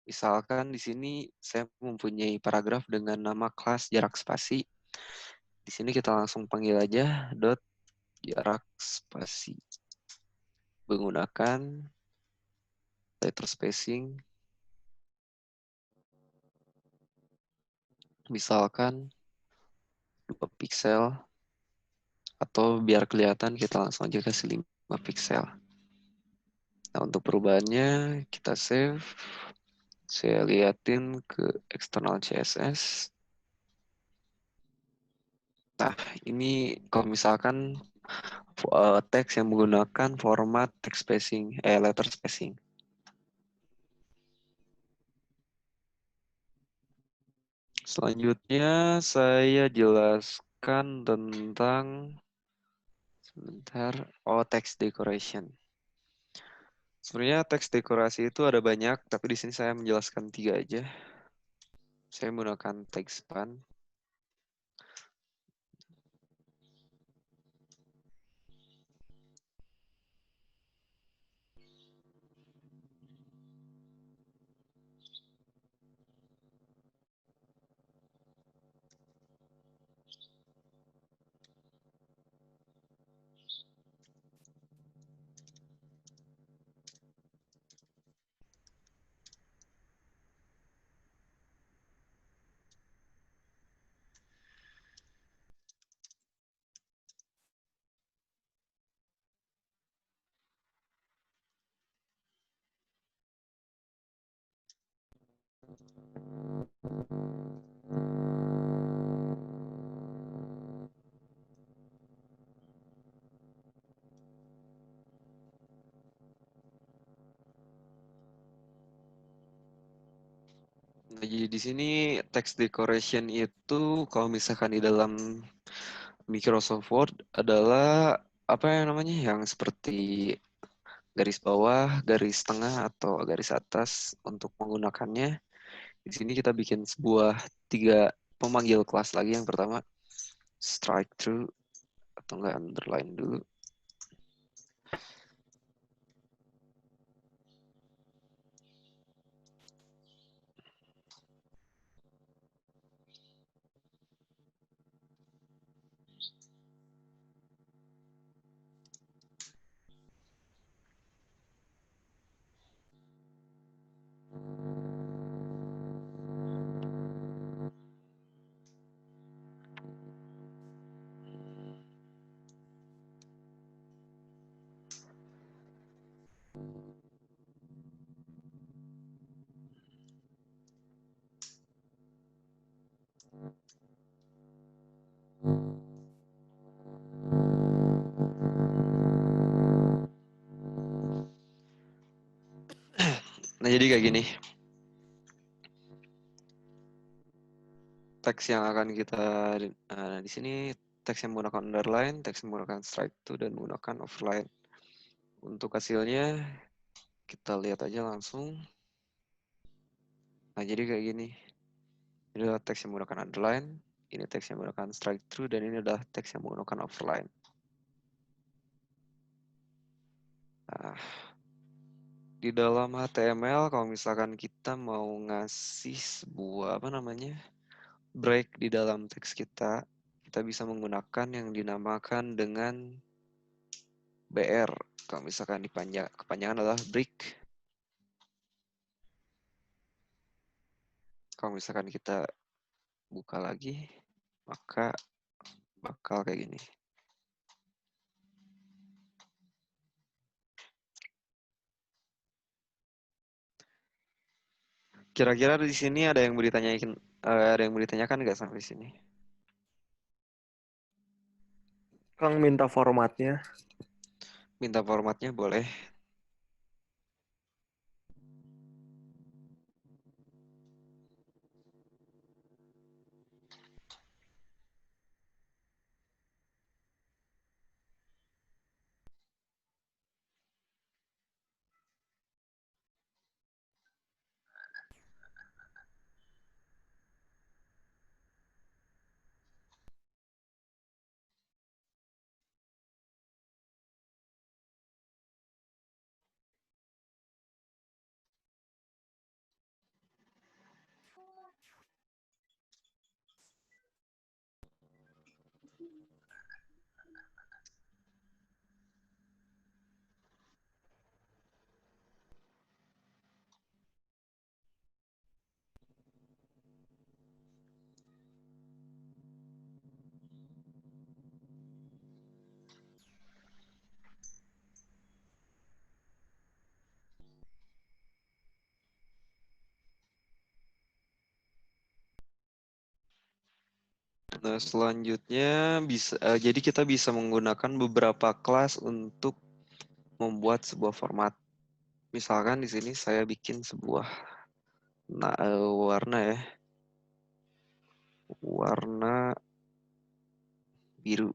Misalkan di sini saya mempunyai paragraf dengan nama kelas jarak spasi. Di sini kita langsung panggil aja dot jarak spasi. Menggunakan letter spacing. Misalkan 2 pixel. Atau biar kelihatan kita langsung aja kasih 5 pixel. Nah, untuk perubahannya kita save. Saya liatin ke external CSS. Nah, ini kalau misalkan teks yang menggunakan format text spacing, letter spacing. Selanjutnya saya jelaskan tentang text decoration. Sebenarnya teks dekorasi itu ada banyak, tapi di sini saya menjelaskan 3 aja. Saya menggunakan text span. Nah, jadi di sini text decoration itu kalau misalkan di dalam Microsoft Word adalah apa yang namanya yang seperti garis bawah, garis tengah atau garis atas untuk menggunakannya. Di sini kita bikin sebuah 3 pemanggil kelas lagi. Yang pertama strike through atau enggak underline dulu. Nah, jadi kayak gini. Teks yang akan kita di sini teks yang menggunakan underline, teks yang menggunakan strike to dan menggunakan overline. Untuk hasilnya kita lihat aja langsung. Nah, jadi kayak gini. Ini adalah teks yang menggunakan underline, ini teks yang menggunakan strike through, dan ini adalah teks yang menggunakan overline. Nah, di dalam HTML kalau misalkan kita mau ngasih sebuah break di dalam teks kita bisa menggunakan yang dinamakan dengan BR. Kalau misalkan kepanjangan adalah break. Kalau misalkan kita buka lagi, maka bakal kayak gini. Kira-kira di sini ada yang mau ditanyakan nggak sampai sini? Kang minta formatnya. Minta formatnya boleh. Nah, selanjutnya jadi kita bisa menggunakan beberapa kelas untuk membuat sebuah format. Misalkan di sini saya bikin sebuah warna ya. Warna biru.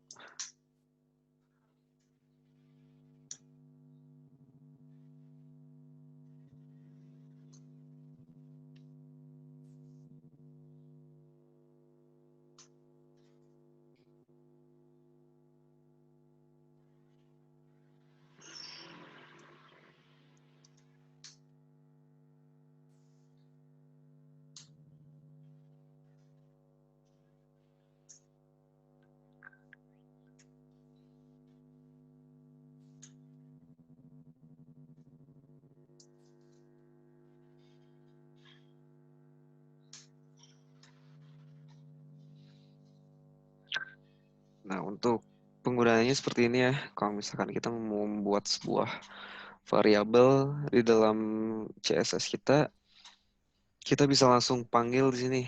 Nah, untuk penggunaannya seperti ini ya. Kalau misalkan kita mau membuat sebuah variabel di dalam CSS kita bisa langsung panggil di sini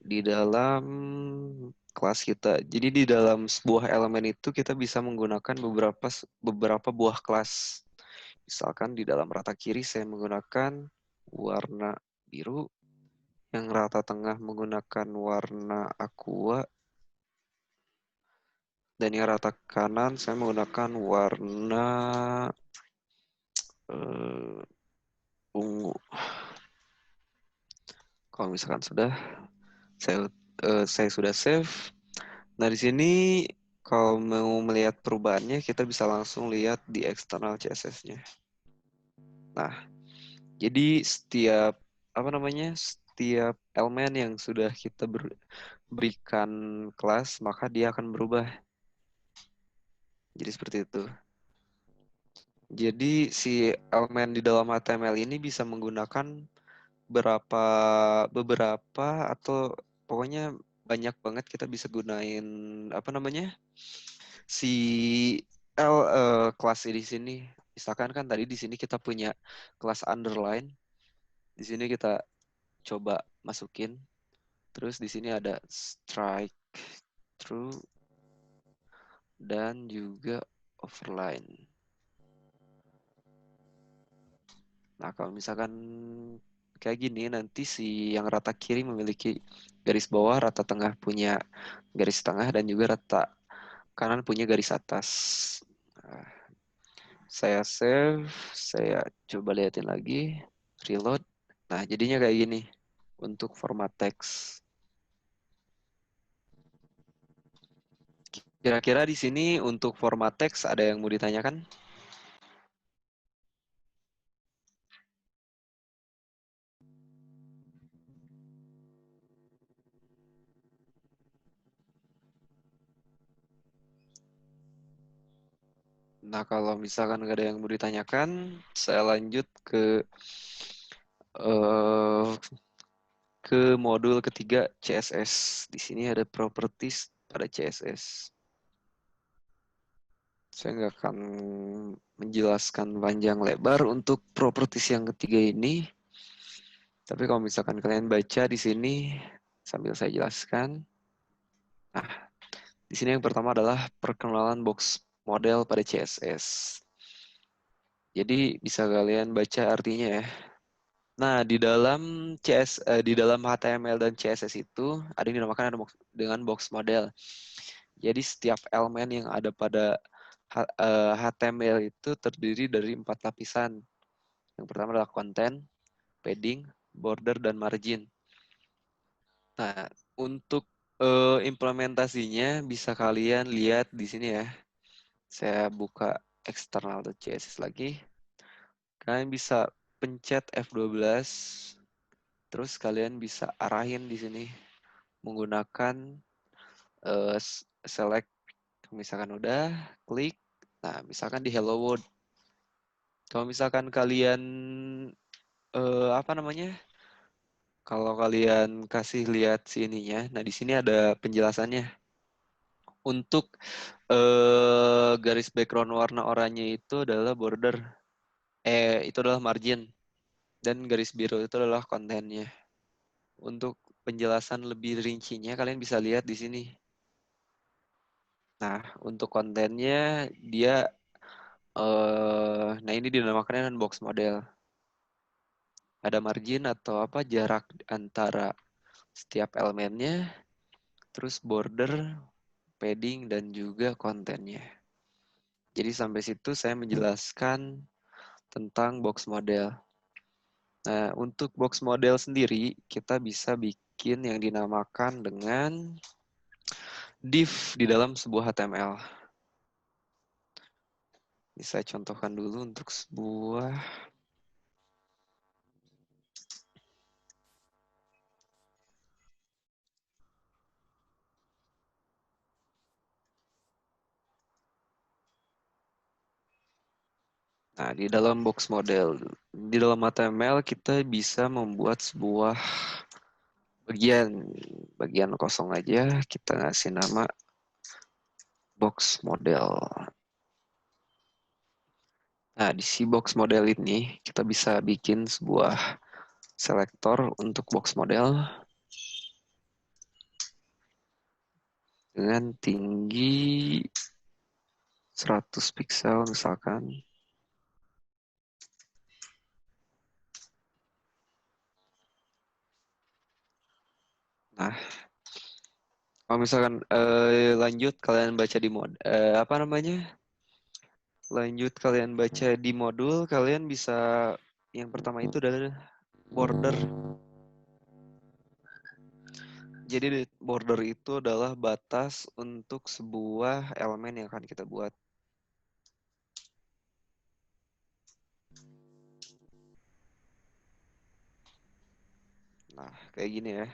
di dalam kelas kita. Jadi di dalam sebuah elemen itu kita bisa menggunakan beberapa buah kelas. Misalkan di dalam rata kiri saya menggunakan warna biru. yang rata tengah menggunakan warna aqua, dan yang rata kanan saya menggunakan warna ungu. Kalau misalkan sudah, saya sudah save. Nah, di sini kalau mau melihat perubahannya, kita bisa langsung lihat di eksternal CSS-nya. Nah, jadi setiap elemen yang sudah kita berikan kelas, maka dia akan berubah. Jadi seperti itu. Jadi si elemen di dalam HTML ini bisa menggunakan beberapa atau pokoknya banyak banget kita bisa gunain si kelas di sini. Misalkan kan tadi di sini kita punya kelas underline. Di sini kita coba masukin. Terus di sini ada strike through dan juga overline. Nah, kalau misalkan kayak gini, nanti si yang rata kiri memiliki garis bawah, rata tengah punya garis tengah, dan juga rata kanan punya garis atas. Nah, saya save, saya coba lihatin lagi, reload. Nah, jadinya kayak gini untuk format teks. Kira-kira di sini untuk format teks ada yang mau ditanyakan? Nah, kalau misalkan nggak ada yang mau ditanyakan, saya lanjut ke modul ketiga CSS. Di sini ada properties pada CSS. Saya nggak akan menjelaskan panjang lebar untuk properties yang ketiga ini. Tapi kalau misalkan kalian baca di sini sambil saya jelaskan. Nah, di sini yang pertama adalah perkenalan box model pada CSS. Jadi bisa kalian baca artinya ya. Nah, di dalam HTML dan CSS itu ada yang dinamakan dengan box model. Jadi setiap elemen yang ada pada HTML itu terdiri dari 4 lapisan. Yang pertama adalah content, padding, border, dan margin. Nah, untuk implementasinya bisa kalian lihat di sini ya. Saya buka external.css lagi. Kalian bisa pencet F12, terus kalian bisa arahin di sini menggunakan select. Misalkan udah, klik. Nah, misalkan di Hello World. Kalau misalkan kalian kalau kalian kasih lihat sininya, nah di sini ada penjelasannya. Untuk garis background warna oranye itu adalah border, itu adalah margin, dan garis biru itu adalah kontennya. Untuk penjelasan lebih rincinya kalian bisa lihat di sini. Nah, untuk kontennya dia, nah ini dinamakan dengan box model. Ada margin atau jarak antara setiap elemennya, terus border, padding, dan juga kontennya. Jadi sampai situ saya menjelaskan tentang box model. Nah, untuk box model sendiri, kita bisa bikin yang dinamakan dengan div di dalam sebuah HTML. Ini saya contohkan dulu untuk sebuah. Nah, di dalam box model, di dalam HTML kita bisa membuat sebuah bagian kosong aja, kita ngasih nama box model. Nah, di si box model ini kita bisa bikin sebuah selektor untuk box model dengan tinggi 100 pixel misalkan. Nah, kalau misalkan lanjut kalian baca di apa namanya? Lanjut kalian baca di modul, kalian bisa yang pertama itu adalah border. Jadi border itu adalah batas untuk sebuah elemen yang akan kita buat. Nah, kayak gini ya.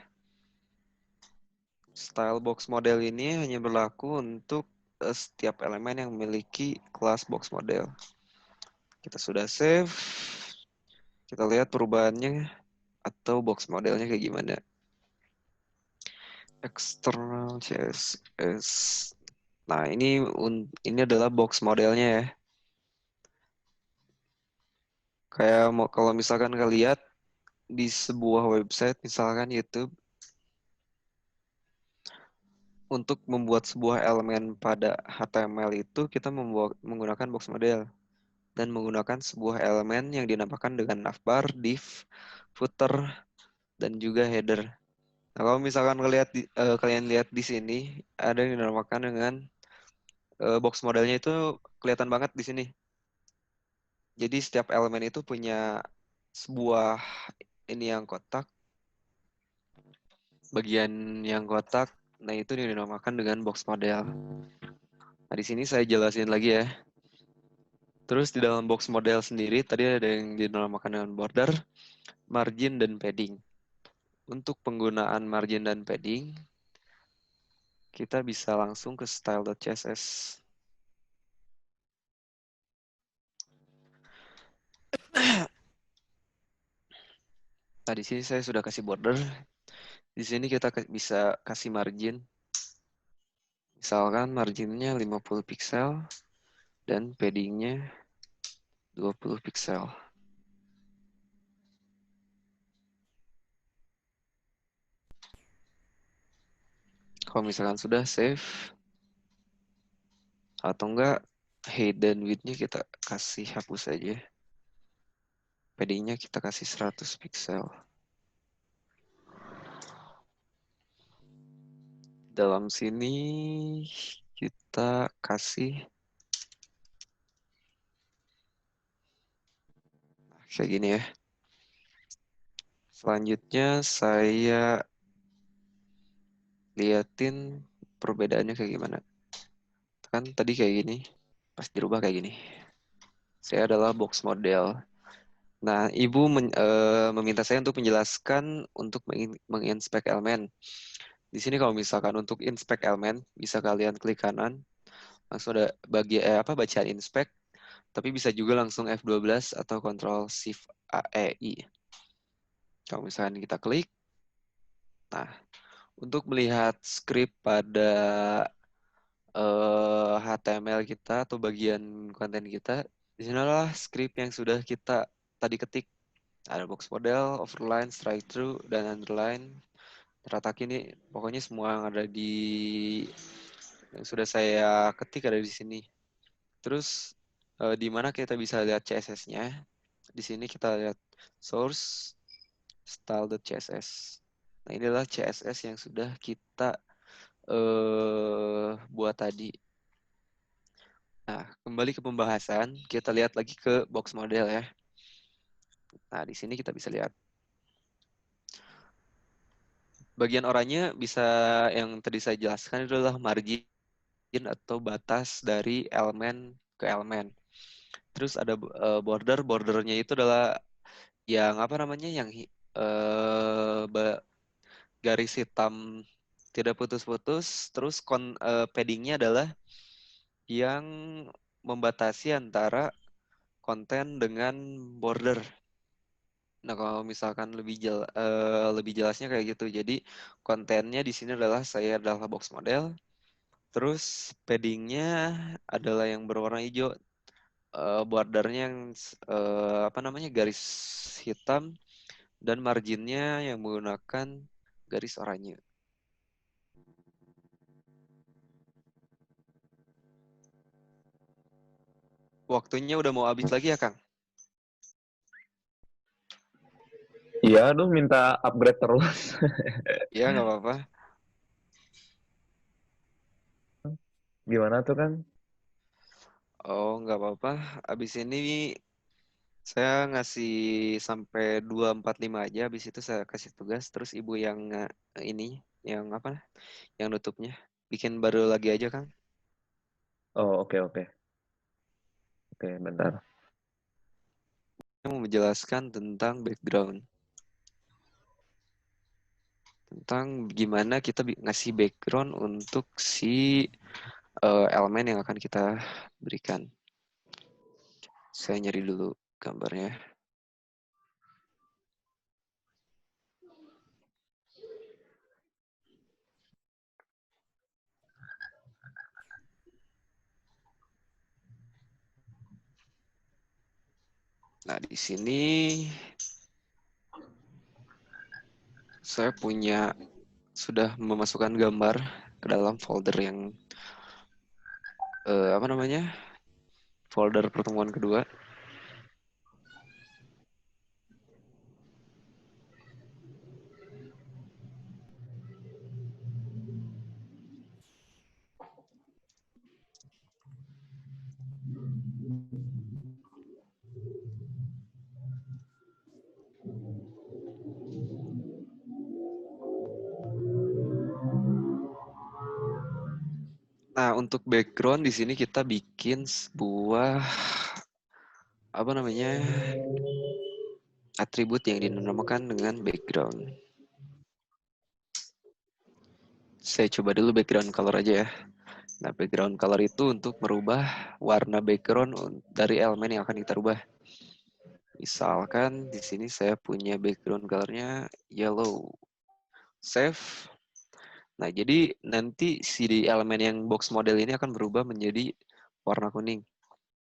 Style box model ini hanya berlaku untuk setiap elemen yang memiliki kelas box model. Kita sudah save. Kita lihat perubahannya atau box modelnya kayak gimana. External CSS. Nah, ini adalah box modelnya ya. Kayak kalau misalkan kalian lihat di sebuah website, misalkan YouTube, untuk membuat sebuah elemen pada HTML itu kita menggunakan box model dan menggunakan sebuah elemen yang dinamakan dengan navbar, div, footer, dan juga header. Nah, kalau misalkan kalian lihat di sini ada yang dinamakan dengan box modelnya itu kelihatan banget di sini. Jadi setiap elemen itu punya sebuah ini yang kotak, bagian yang kotak. Nah, itu yang dinamakan dengan box model. Nah, di sini saya jelasin lagi ya. Terus di dalam box model sendiri tadi ada yang dinamakan dengan border, margin, dan padding. Untuk penggunaan margin dan padding, kita bisa langsung ke style.css. Nah, di sini saya sudah kasih border. Di sini kita bisa kasih margin. Misalkan marginnya 50 pixel dan paddingnya 20 pixel. Kalau misalkan sudah save, atau enggak height dan width-nya kita kasih hapus aja. Padding-nya kita kasih 100 pixel. Dalam sini kita kasih kayak gini ya. Selanjutnya saya liatin perbedaannya kayak gimana. Kan tadi kayak gini, pas dirubah kayak gini. Saya adalah box model. Nah, Ibu meminta saya untuk menjelaskan untuk menginspek elemen. Di sini kalau misalkan untuk inspect elemen, bisa kalian klik kanan, langsung ada bacaan inspect, tapi bisa juga langsung F12 atau Ctrl Shift I. Kalau misalkan kita klik, nah, untuk melihat script pada HTML kita atau bagian konten kita, di sini adalah script yang sudah kita tadi ketik. Ada box model, overline, strike through, dan underline. Terletak ini, pokoknya semua yang ada yang sudah saya ketik ada di sini. Terus di mana kita bisa lihat CSS-nya? Di sini kita lihat source style.css. Nah, ini adalah CSS yang sudah kita buat tadi. Nah, kembali ke pembahasan, kita lihat lagi ke box model ya. Nah, di sini kita bisa lihat. Bagian oranye bisa yang tadi saya jelaskan itu adalah margin atau batas dari elemen ke elemen. Terus ada bordernya itu adalah yang apa namanya, yang garis hitam tidak putus-putus. Terus paddingnya adalah yang membatasi antara konten dengan border. Nah, kalau misalkan lebih jelasnya kayak gitu. Jadi kontennya di sini saya adalah box model. Terus paddingnya adalah yang berwarna hijau. Bordernya yang apa namanya, garis hitam, dan marginnya yang menggunakan garis oranye. Waktunya udah mau habis lagi ya, Kang? Iya, aduh minta upgrade terus. Iya, nggak apa-apa. Gimana tuh kan? Oh, nggak apa-apa. Abis ini saya ngasih sampai 245 aja. Abis itu saya kasih tugas. Terus ibu yang ini, yang apa? Yang nutupnya. Bikin baru lagi aja, Kang. Oh, oke. Oke, bentar. Saya mau menjelaskan tentang background. Tentang gimana kita ngasih background untuk si elemen yang akan kita berikan. Saya nyari dulu gambarnya. Nah, di sini saya sudah memasukkan gambar ke dalam folder yang apa namanya? Folder pertemuan kedua. Nah, untuk background di sini kita bikin sebuah apa namanya? Atribut yang dinamakan dengan background. Saya coba dulu background color aja ya. Nah, background color itu untuk merubah warna background dari elemen yang akan kita rubah. Misalkan di sini saya punya background colornya yellow. Save. Nah, jadi nanti si elemen yang box model ini akan berubah menjadi warna kuning.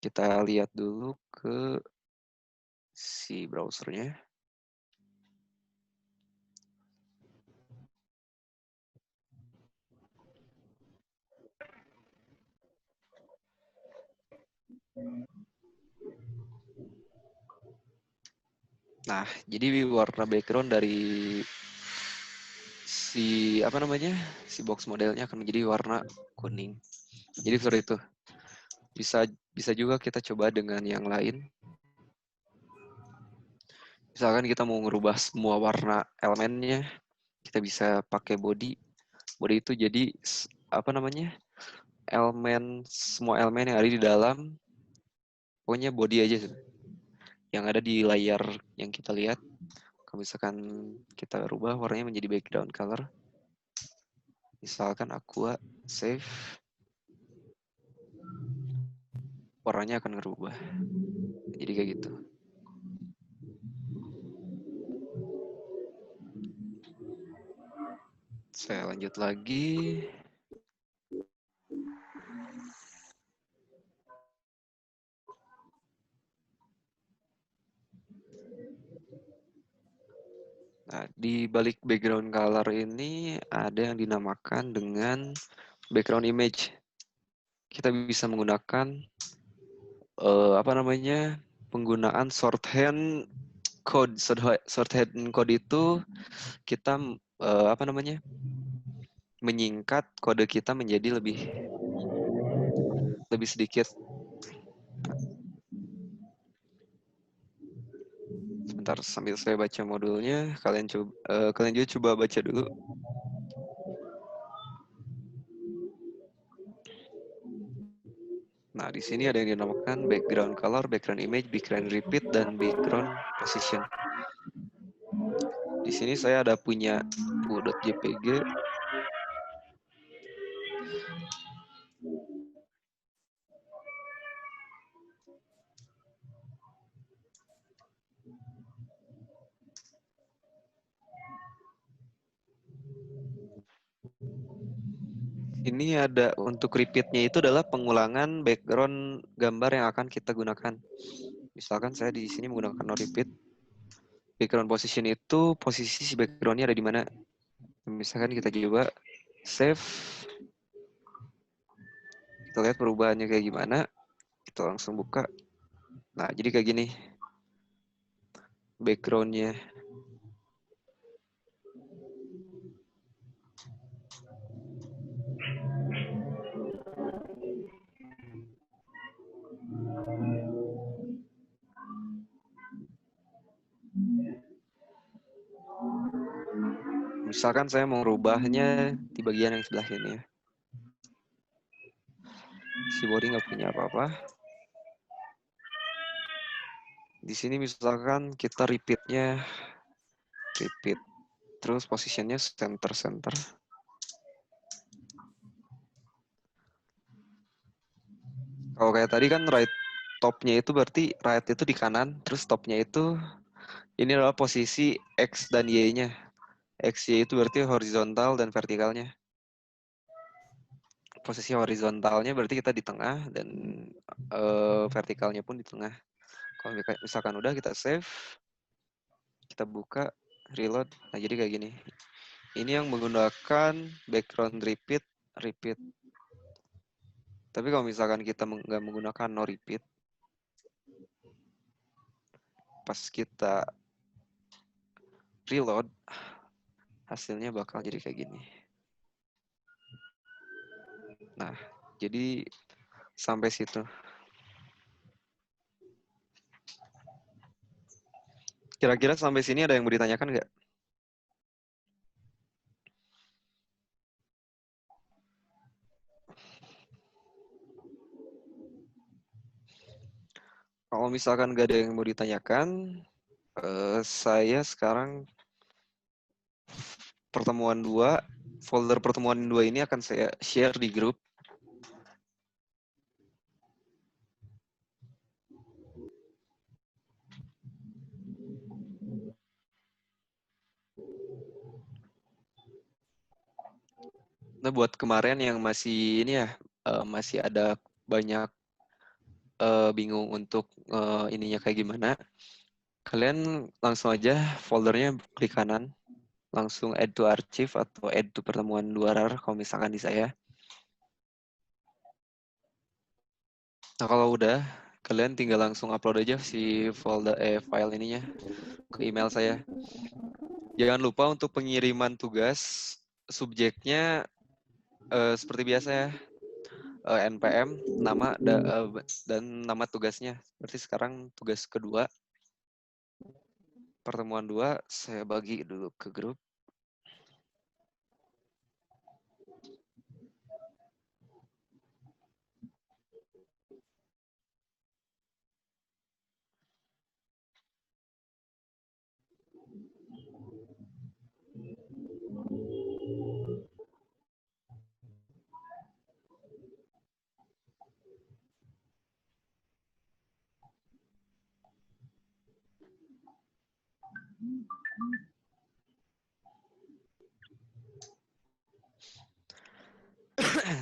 Kita lihat dulu ke si browsernya. Nah, jadi warna background dari si apa namanya? Si box modelnya akan menjadi warna kuning. Jadi seperti itu. Bisa juga kita coba dengan yang lain. Misalkan kita mau ngerubah semua warna elemennya, kita bisa pakai body. Body itu jadi apa namanya? Semua elemen yang ada di dalam, pokoknya body aja yang ada di layar yang kita lihat. Kalau misalkan kita rubah warnanya menjadi background color, misalkan aqua, save, warnanya akan berubah. Jadi kayak gitu. Saya lanjut lagi. Nah, di balik background color ini ada yang dinamakan dengan background image. Kita bisa menggunakan apa namanya? Penggunaan shorthand code. Shorthand code itu kita apa namanya? Menyingkat kode kita menjadi lebih sedikit. Sebentar sambil saya baca modulnya, kalian juga coba baca dulu. Nah, di sini ada yang dinamakan background color, background image, background repeat, dan background position. Di sini saya ada punya .jpg. Ini ada untuk repeatnya itu adalah pengulangan background gambar yang akan kita gunakan. Misalkan saya di sini menggunakan no repeat. Background position itu posisi si backgroundnya ada di mana. Misalkan kita coba save. Kita lihat perubahannya kayak gimana. Kita langsung buka. Nah, jadi kayak gini backgroundnya. Misalkan saya mau merubahnya di bagian yang sebelah ini ya. Si body nggak punya apa-apa. Di sini misalkan kita repeat-nya, repeat. Terus posisinya center-center. Kalau kayak tadi kan right top-nya itu berarti right itu di kanan, terus top-nya itu ini adalah posisi X dan Y-nya. X, Y itu berarti horizontal dan vertikalnya. Posisi horizontalnya berarti kita di tengah dan vertikalnya pun di tengah. Kalau misalkan udah kita save, kita buka, reload. Nah jadi kayak gini. Ini yang menggunakan background repeat, repeat. Tapi kalau misalkan kita nggak menggunakan no repeat, pas kita reload, hasilnya bakal jadi kayak gini. Nah, jadi sampai situ. Kira-kira sampai sini ada yang mau ditanyakan nggak? Kalau misalkan nggak ada yang mau ditanyakan, saya sekarang pertemuan 2, folder pertemuan 2 ini akan saya share di grup. Nah, buat kemarin yang masih ini ya, masih ada banyak bingung untuk ininya kayak gimana, kalian langsung aja foldernya klik kanan, langsung add to archive atau add to pertemuan 2 RAR kalau misalkan di saya. Nah, kalau udah, kalian tinggal langsung upload aja si folder file ininya ke email saya. Jangan lupa untuk pengiriman tugas, subjeknya seperti biasa ya, NPM, nama dan nama tugasnya. Berarti sekarang tugas kedua, pertemuan 2, saya bagi dulu ke grup.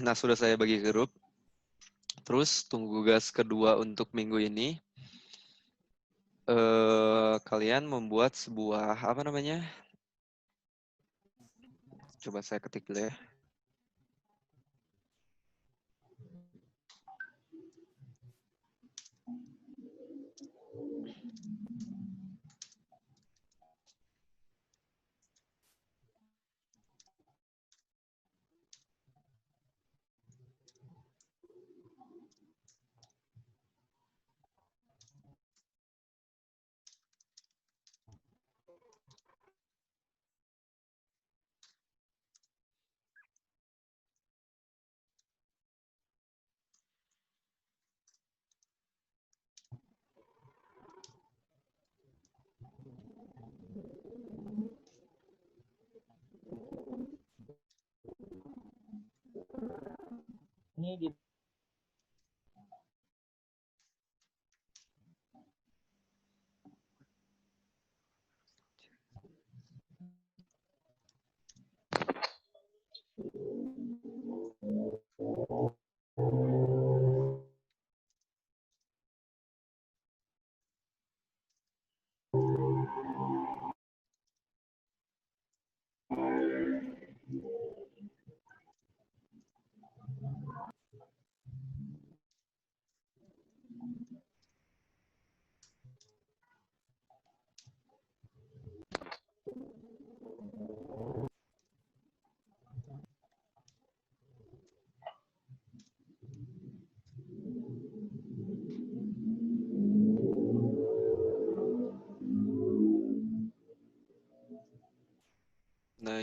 Nah, sudah saya bagi ke grup. Terus tunggu tugas kedua untuk minggu ini. Kalian membuat sebuah apa namanya? Coba saya ketik dulu ya. Ini di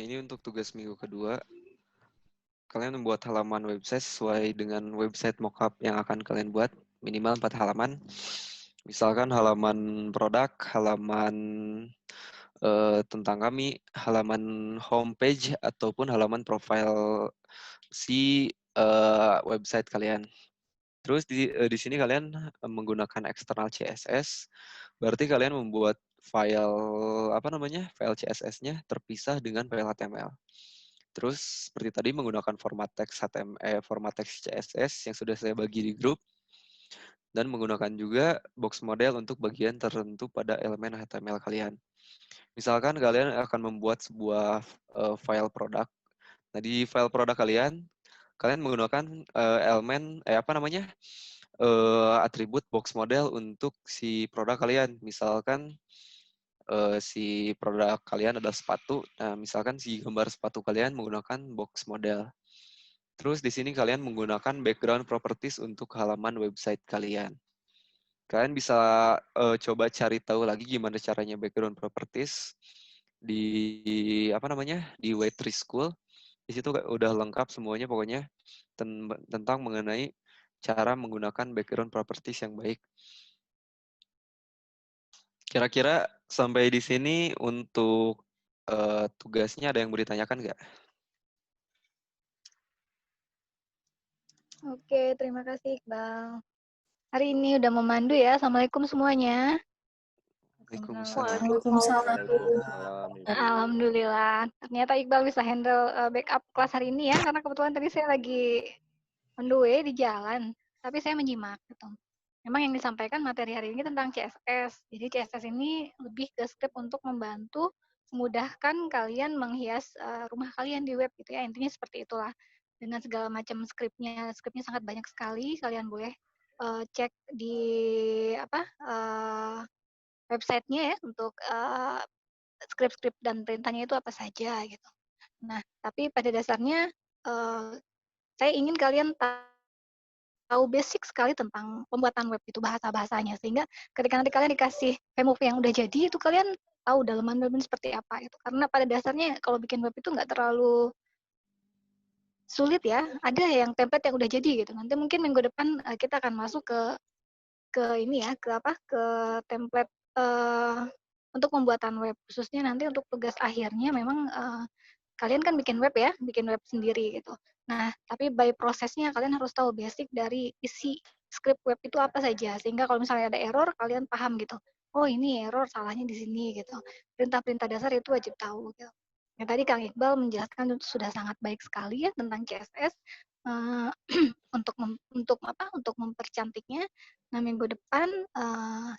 ini untuk tugas minggu kedua. Kalian membuat halaman website sesuai dengan website mockup yang akan kalian buat, minimal 4 halaman. Misalkan halaman produk, halaman tentang kami, halaman homepage, ataupun halaman profile si website kalian. Terus di sini kalian menggunakan external CSS, berarti kalian membuat file CSS-nya terpisah dengan file HTML. Terus seperti tadi menggunakan format teks format teks CSS yang sudah saya bagi di grup, dan menggunakan juga box model untuk bagian tertentu pada elemen HTML kalian. Misalkan kalian akan membuat sebuah file produk. Nah, di file produk kalian menggunakan elemen atribut box model untuk si produk kalian. Misalkan si produk kalian adalah sepatu. Nah, misalkan si gambar sepatu kalian menggunakan box model. Terus di sini kalian menggunakan background properties untuk halaman website kalian. Kalian bisa coba cari tahu lagi gimana caranya background properties di di Web3 School. Di situ udah lengkap semuanya pokoknya tentang mengenai cara menggunakan background properties yang baik. Kira-kira sampai di sini untuk tugasnya ada yang mau ditanyakan nggak? Oke, terima kasih Iqbal. Hari ini udah memandu ya. Assalamualaikum semuanya. Alhamdulillah. Ternyata Iqbal bisa handle backup kelas hari ini ya, karena kebetulan tadi saya lagi on the way di jalan, tapi saya menyimak gitu. Memang yang disampaikan materi hari ini tentang CSS. Jadi CSS ini lebih ke script untuk membantu memudahkan kalian menghias rumah kalian di web gitu ya. Intinya seperti itulah. Dengan segala macam scriptnya sangat banyak sekali. Kalian boleh cek di websitenya ya untuk script-script dan perintahnya itu apa saja gitu. Nah, tapi pada dasarnya saya ingin kalian tahu basic sekali tentang pembuatan web itu, bahasa-bahasanya, sehingga ketika nanti kalian dikasih framework yang udah jadi itu kalian tahu dalaman-dalaman seperti apa itu. Karena pada dasarnya kalau bikin web itu nggak terlalu sulit ya, ada yang template yang udah jadi gitu. Nanti mungkin minggu depan kita akan masuk ke ini ya, ke template untuk pembuatan web, khususnya nanti untuk tugas akhirnya memang kalian kan bikin web ya, bikin web sendiri gitu. Nah, tapi by prosesnya kalian harus tahu basic dari isi script web itu apa saja, sehingga kalau misalnya ada error, kalian paham gitu. Oh, ini error, salahnya di sini gitu. Perintah-perintah dasar itu wajib tahu gitu. Yang tadi Kang Iqbal menjelaskan sudah sangat baik sekali ya tentang CSS untuk mempercantiknya. Nah, minggu depan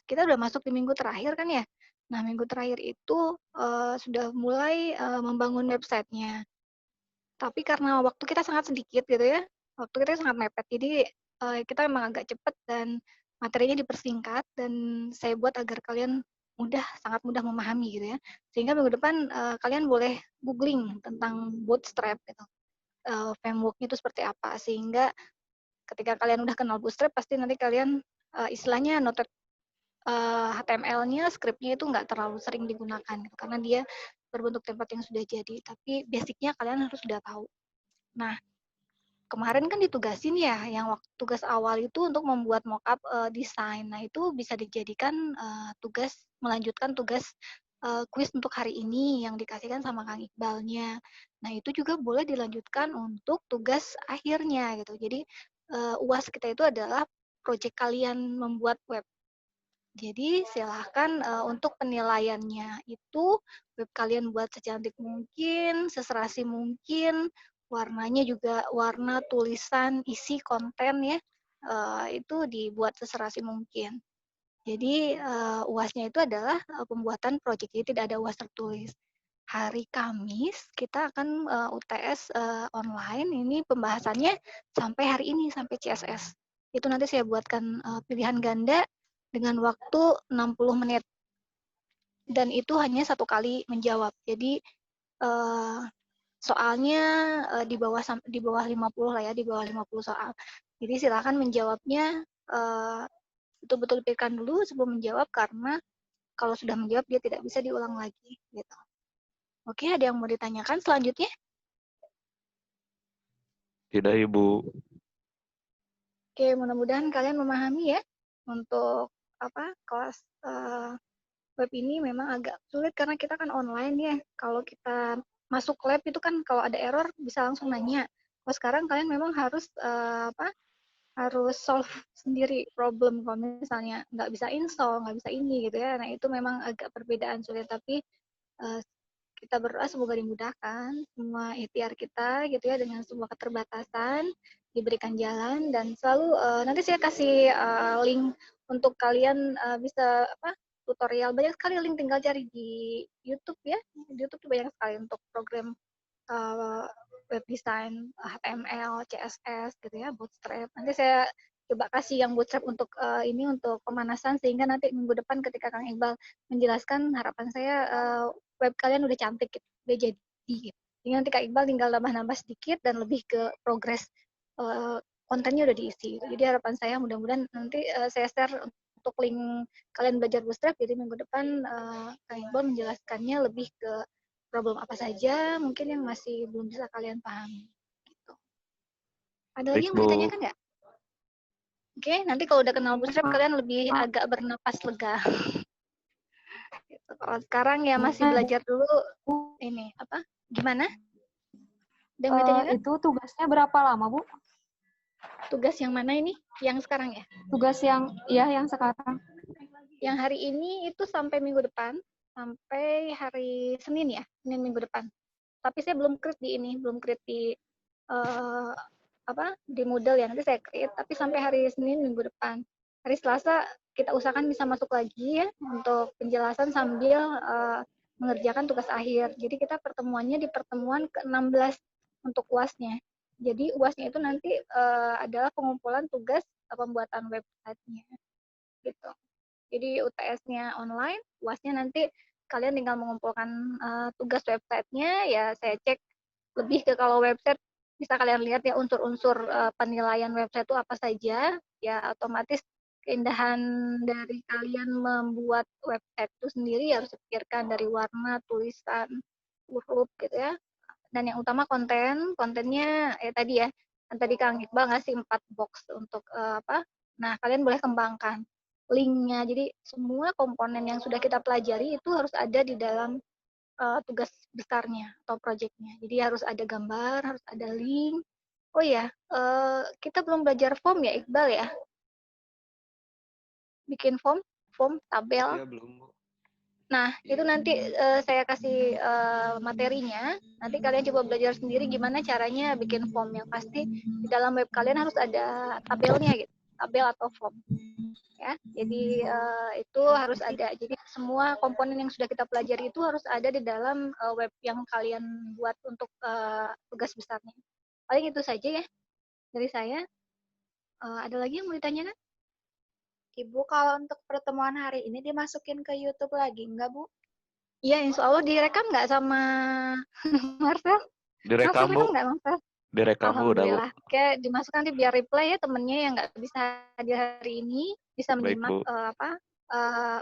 kita udah masuk di minggu terakhir kan ya. Nah, minggu terakhir itu sudah mulai membangun websitenya. Tapi karena waktu kita sangat sedikit gitu ya, waktu kita sangat mepet, jadi kita memang agak cepat dan materinya dipersingkat, dan saya buat agar kalian sangat mudah memahami gitu ya. Sehingga minggu depan kalian boleh googling tentang Bootstrap gitu. Framework-nya itu seperti apa, sehingga ketika kalian udah kenal Bootstrap, pasti nanti kalian istilahnya noted HTML-nya, script-nya itu nggak terlalu sering digunakan gitu, karena dia berbentuk template yang sudah jadi, tapi basic-nya kalian harus sudah tahu. Nah, kemarin kan ditugasin ya, yang waktu tugas awal itu untuk membuat mockup desain. Nah, itu bisa dijadikan melanjutkan tugas kuis untuk hari ini yang dikasihkan sama Kang Iqbalnya. Nah, itu juga boleh dilanjutkan untuk tugas akhirnya gitu. Jadi UAS kita itu adalah proyek kalian membuat web. Jadi silahkan untuk penilaiannya itu web kalian buat secantik mungkin, seserasi mungkin, warnanya juga warna tulisan, isi konten ya, itu dibuat seserasi mungkin. Jadi UASnya itu adalah pembuatan proyek, jadi tidak ada UAS tertulis. Hari Kamis kita akan UTS online, ini pembahasannya sampai hari ini, sampai CSS. Itu nanti saya buatkan pilihan ganda dengan waktu 60 menit. Dan itu hanya satu kali menjawab. Jadi soalnya di bawah 50 lah ya, di bawah 50 soal. Jadi silakan menjawabnya betul-betul pikirkan dulu sebelum menjawab, karena kalau sudah menjawab dia tidak bisa diulang lagi gitu. Oke, ada yang mau ditanyakan selanjutnya? Tidak, Ibu. Oke, mudah-mudahan kalian memahami ya untuk kelas web ini memang agak sulit karena kita kan online ya. Kalau kita masuk lab itu kan kalau ada error bisa langsung nanya. Kalau sekarang kalian memang harus harus solve sendiri problem kalau misalnya nggak bisa install, nggak bisa ini gitu ya. Nah itu memang agak perbedaan sulit, tapi kita berdoa semoga dimudahkan semua ikhtiar kita gitu ya dengan semua keterbatasan diberikan jalan dan selalu nanti saya kasih link untuk kalian bisa tutorial banyak sekali link tinggal cari di YouTube ya. Di YouTube tuh banyak sekali untuk program web design, HTML, CSS gitu ya, Bootstrap. Nanti saya coba kasih yang Bootstrap untuk ini untuk pemanasan sehingga nanti minggu depan ketika Kang Iqbal menjelaskan harapan saya web kalian udah cantik gitu, udah jadi gitu. Jadi nanti Kak Iqbal tinggal nambah-nambah sedikit dan lebih ke progres kontennya udah diisi. Jadi harapan saya mudah-mudahan nanti saya share untuk link kalian belajar Bootstrap, jadi minggu depan Kang Iqbal menjelaskannya lebih ke problem apa saja mungkin yang masih belum bisa kalian pahami. Gitu. Ada lagi yang mau ditanyakan nggak? Oke, nanti kalau udah kenal Bootstrap kalian lebih agak bernapas lega. Gitu. Kalau sekarang ya masih belajar dulu ini apa? Gimana? Ada yang mau ditanyakan? Itu tugasnya berapa lama, Bu? Tugas yang mana ini? Yang sekarang ya? Tugas yang yang sekarang. Yang hari ini itu sampai minggu depan, sampai hari Senin ya, Senin minggu depan. Tapi saya belum create di ini, belum create di di Moodle ya, nanti saya create, tapi sampai hari Senin minggu depan. Hari Selasa kita usahakan bisa masuk lagi ya untuk penjelasan sambil mengerjakan tugas akhir. Jadi kita pertemuannya di pertemuan ke-16 untuk UAS-nya. Jadi UAS-nya itu nanti adalah pengumpulan tugas pembuatan website-nya. Gitu. Jadi UTS-nya online, UAS-nya nanti kalian tinggal mengumpulkan tugas website-nya, ya saya cek lebih ke kalau website bisa kalian lihat ya unsur-unsur penilaian website itu apa saja, ya otomatis keindahan dari kalian membuat website itu sendiri harus dipikirkan dari warna, tulisan, huruf gitu ya. Dan yang utama kontennya tadi ya, yang tadi Kang Iqbal ngasih 4 box untuk nah kalian boleh kembangkan linknya. Jadi semua komponen yang sudah kita pelajari itu harus ada di dalam tugas besarnya atau projectnya. Jadi harus ada gambar, harus ada link. Oh ya, kita belum belajar form ya Iqbal ya? Bikin form tabel. Iya, belum, Bu. Nah, itu nanti saya kasih materinya. Nanti kalian coba belajar sendiri gimana caranya bikin form. Yang pasti di dalam web kalian harus ada tabelnya gitu, tabel atau form. Ya, jadi itu harus ada. Jadi semua komponen yang sudah kita pelajari itu harus ada di dalam web yang kalian buat untuk tugas besarnya. Paling itu saja ya dari saya. Ada lagi yang mau ditanyakan? Ibu, kalau untuk pertemuan hari ini dimasukin ke YouTube lagi, enggak, Bu? Iya, insya Allah direkam nggak sama Marcel? Direkam, Bu. Nggak, Marcel? Direkam, Bu, udah, Bu. Oke, dimasukkan nanti biar replay ya temennya yang nggak bisa hadir hari ini bisa menyimak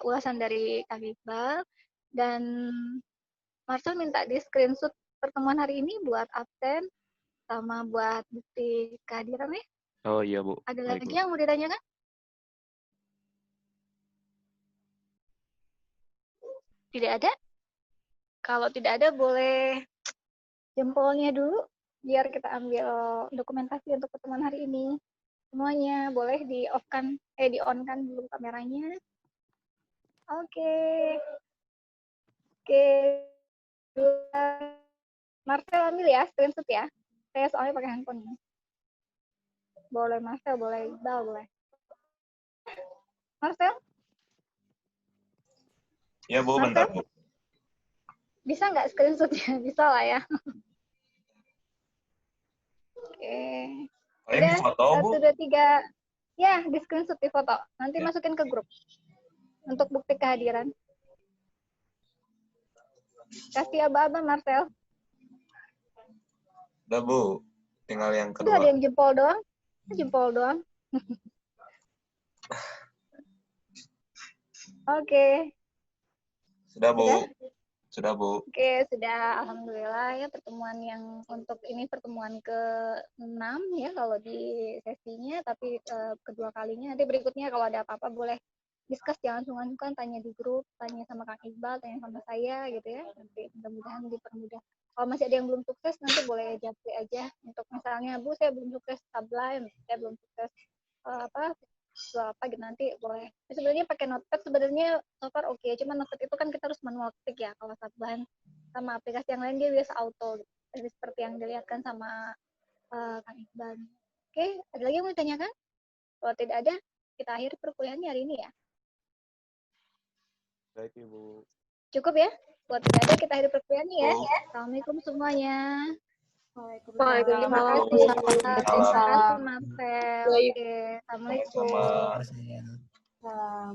ulasan dari Kang Iqbal. Dan Marcel minta di screenshot pertemuan hari ini buat absen sama buat bukti kehadiran ya. Oh iya, Bu. Ada lagi yang mau ditanyakan? Tidak ada? Kalau tidak ada boleh jempolnya dulu biar kita ambil dokumentasi untuk pertemuan hari ini. Semuanya boleh di-off-kan, di-on-kan dulu kameranya. Oke. Marcel ambil ya, screenshot ya. Saya soalnya pakai handphone. Boleh Marcel, boleh Iqbal, boleh. Marcel? Ya, Bu, bentar, Bu. Bisa nggak screenshotnya? Bisa lah ya. Oke. Ini foto, Bu? 1, 2, 3. Ya, di screenshot di foto. Nanti masukin ke grup. Untuk bukti kehadiran. Kasih aba-aba, Marcel. Udah, Bu. Tinggal yang kedua. Itu ada yang jempol doang. Jempol doang. Oke. Sudah, Bu. Sudah, Bu. Oke, sudah. Alhamdulillah ya pertemuan yang untuk ini pertemuan ke-6 ya kalau di sesinya, tapi kedua kalinya. Nanti berikutnya kalau ada apa-apa boleh discuss, jangan sungkan-sungkan, tanya di grup, tanya sama Kang Iqbal, tanya sama saya gitu ya. Nanti mudah-mudahan dipermudah. Kalau masih ada yang belum sukses, nanti boleh japri aja. Untuk misalnya, Bu, saya belum sukses Sublime, saya belum sukses apa gitu, nanti boleh. Sebenarnya pakai notepad sebenarnya so far oke. Cuma notepad itu kan kita harus manual ketik ya. Kalau Sublime sama aplikasi yang lain dia biasa auto gitu. Jadi seperti yang dilihatkan sama Kang Iqbal. Oke, ada lagi yang mau ditanyakan? Kalau tidak ada, kita akhiri perkuliahannya hari ini ya. Baik, Ibu. Cukup ya? Buat tidak ada, kita akhiri perkuliahannya ya. Assalamualaikum semuanya. Waalaikumsalam. Terima kasih. Terima kasih, Mapel. Oke, Assalamualaikum. Sama. Saya. Salam.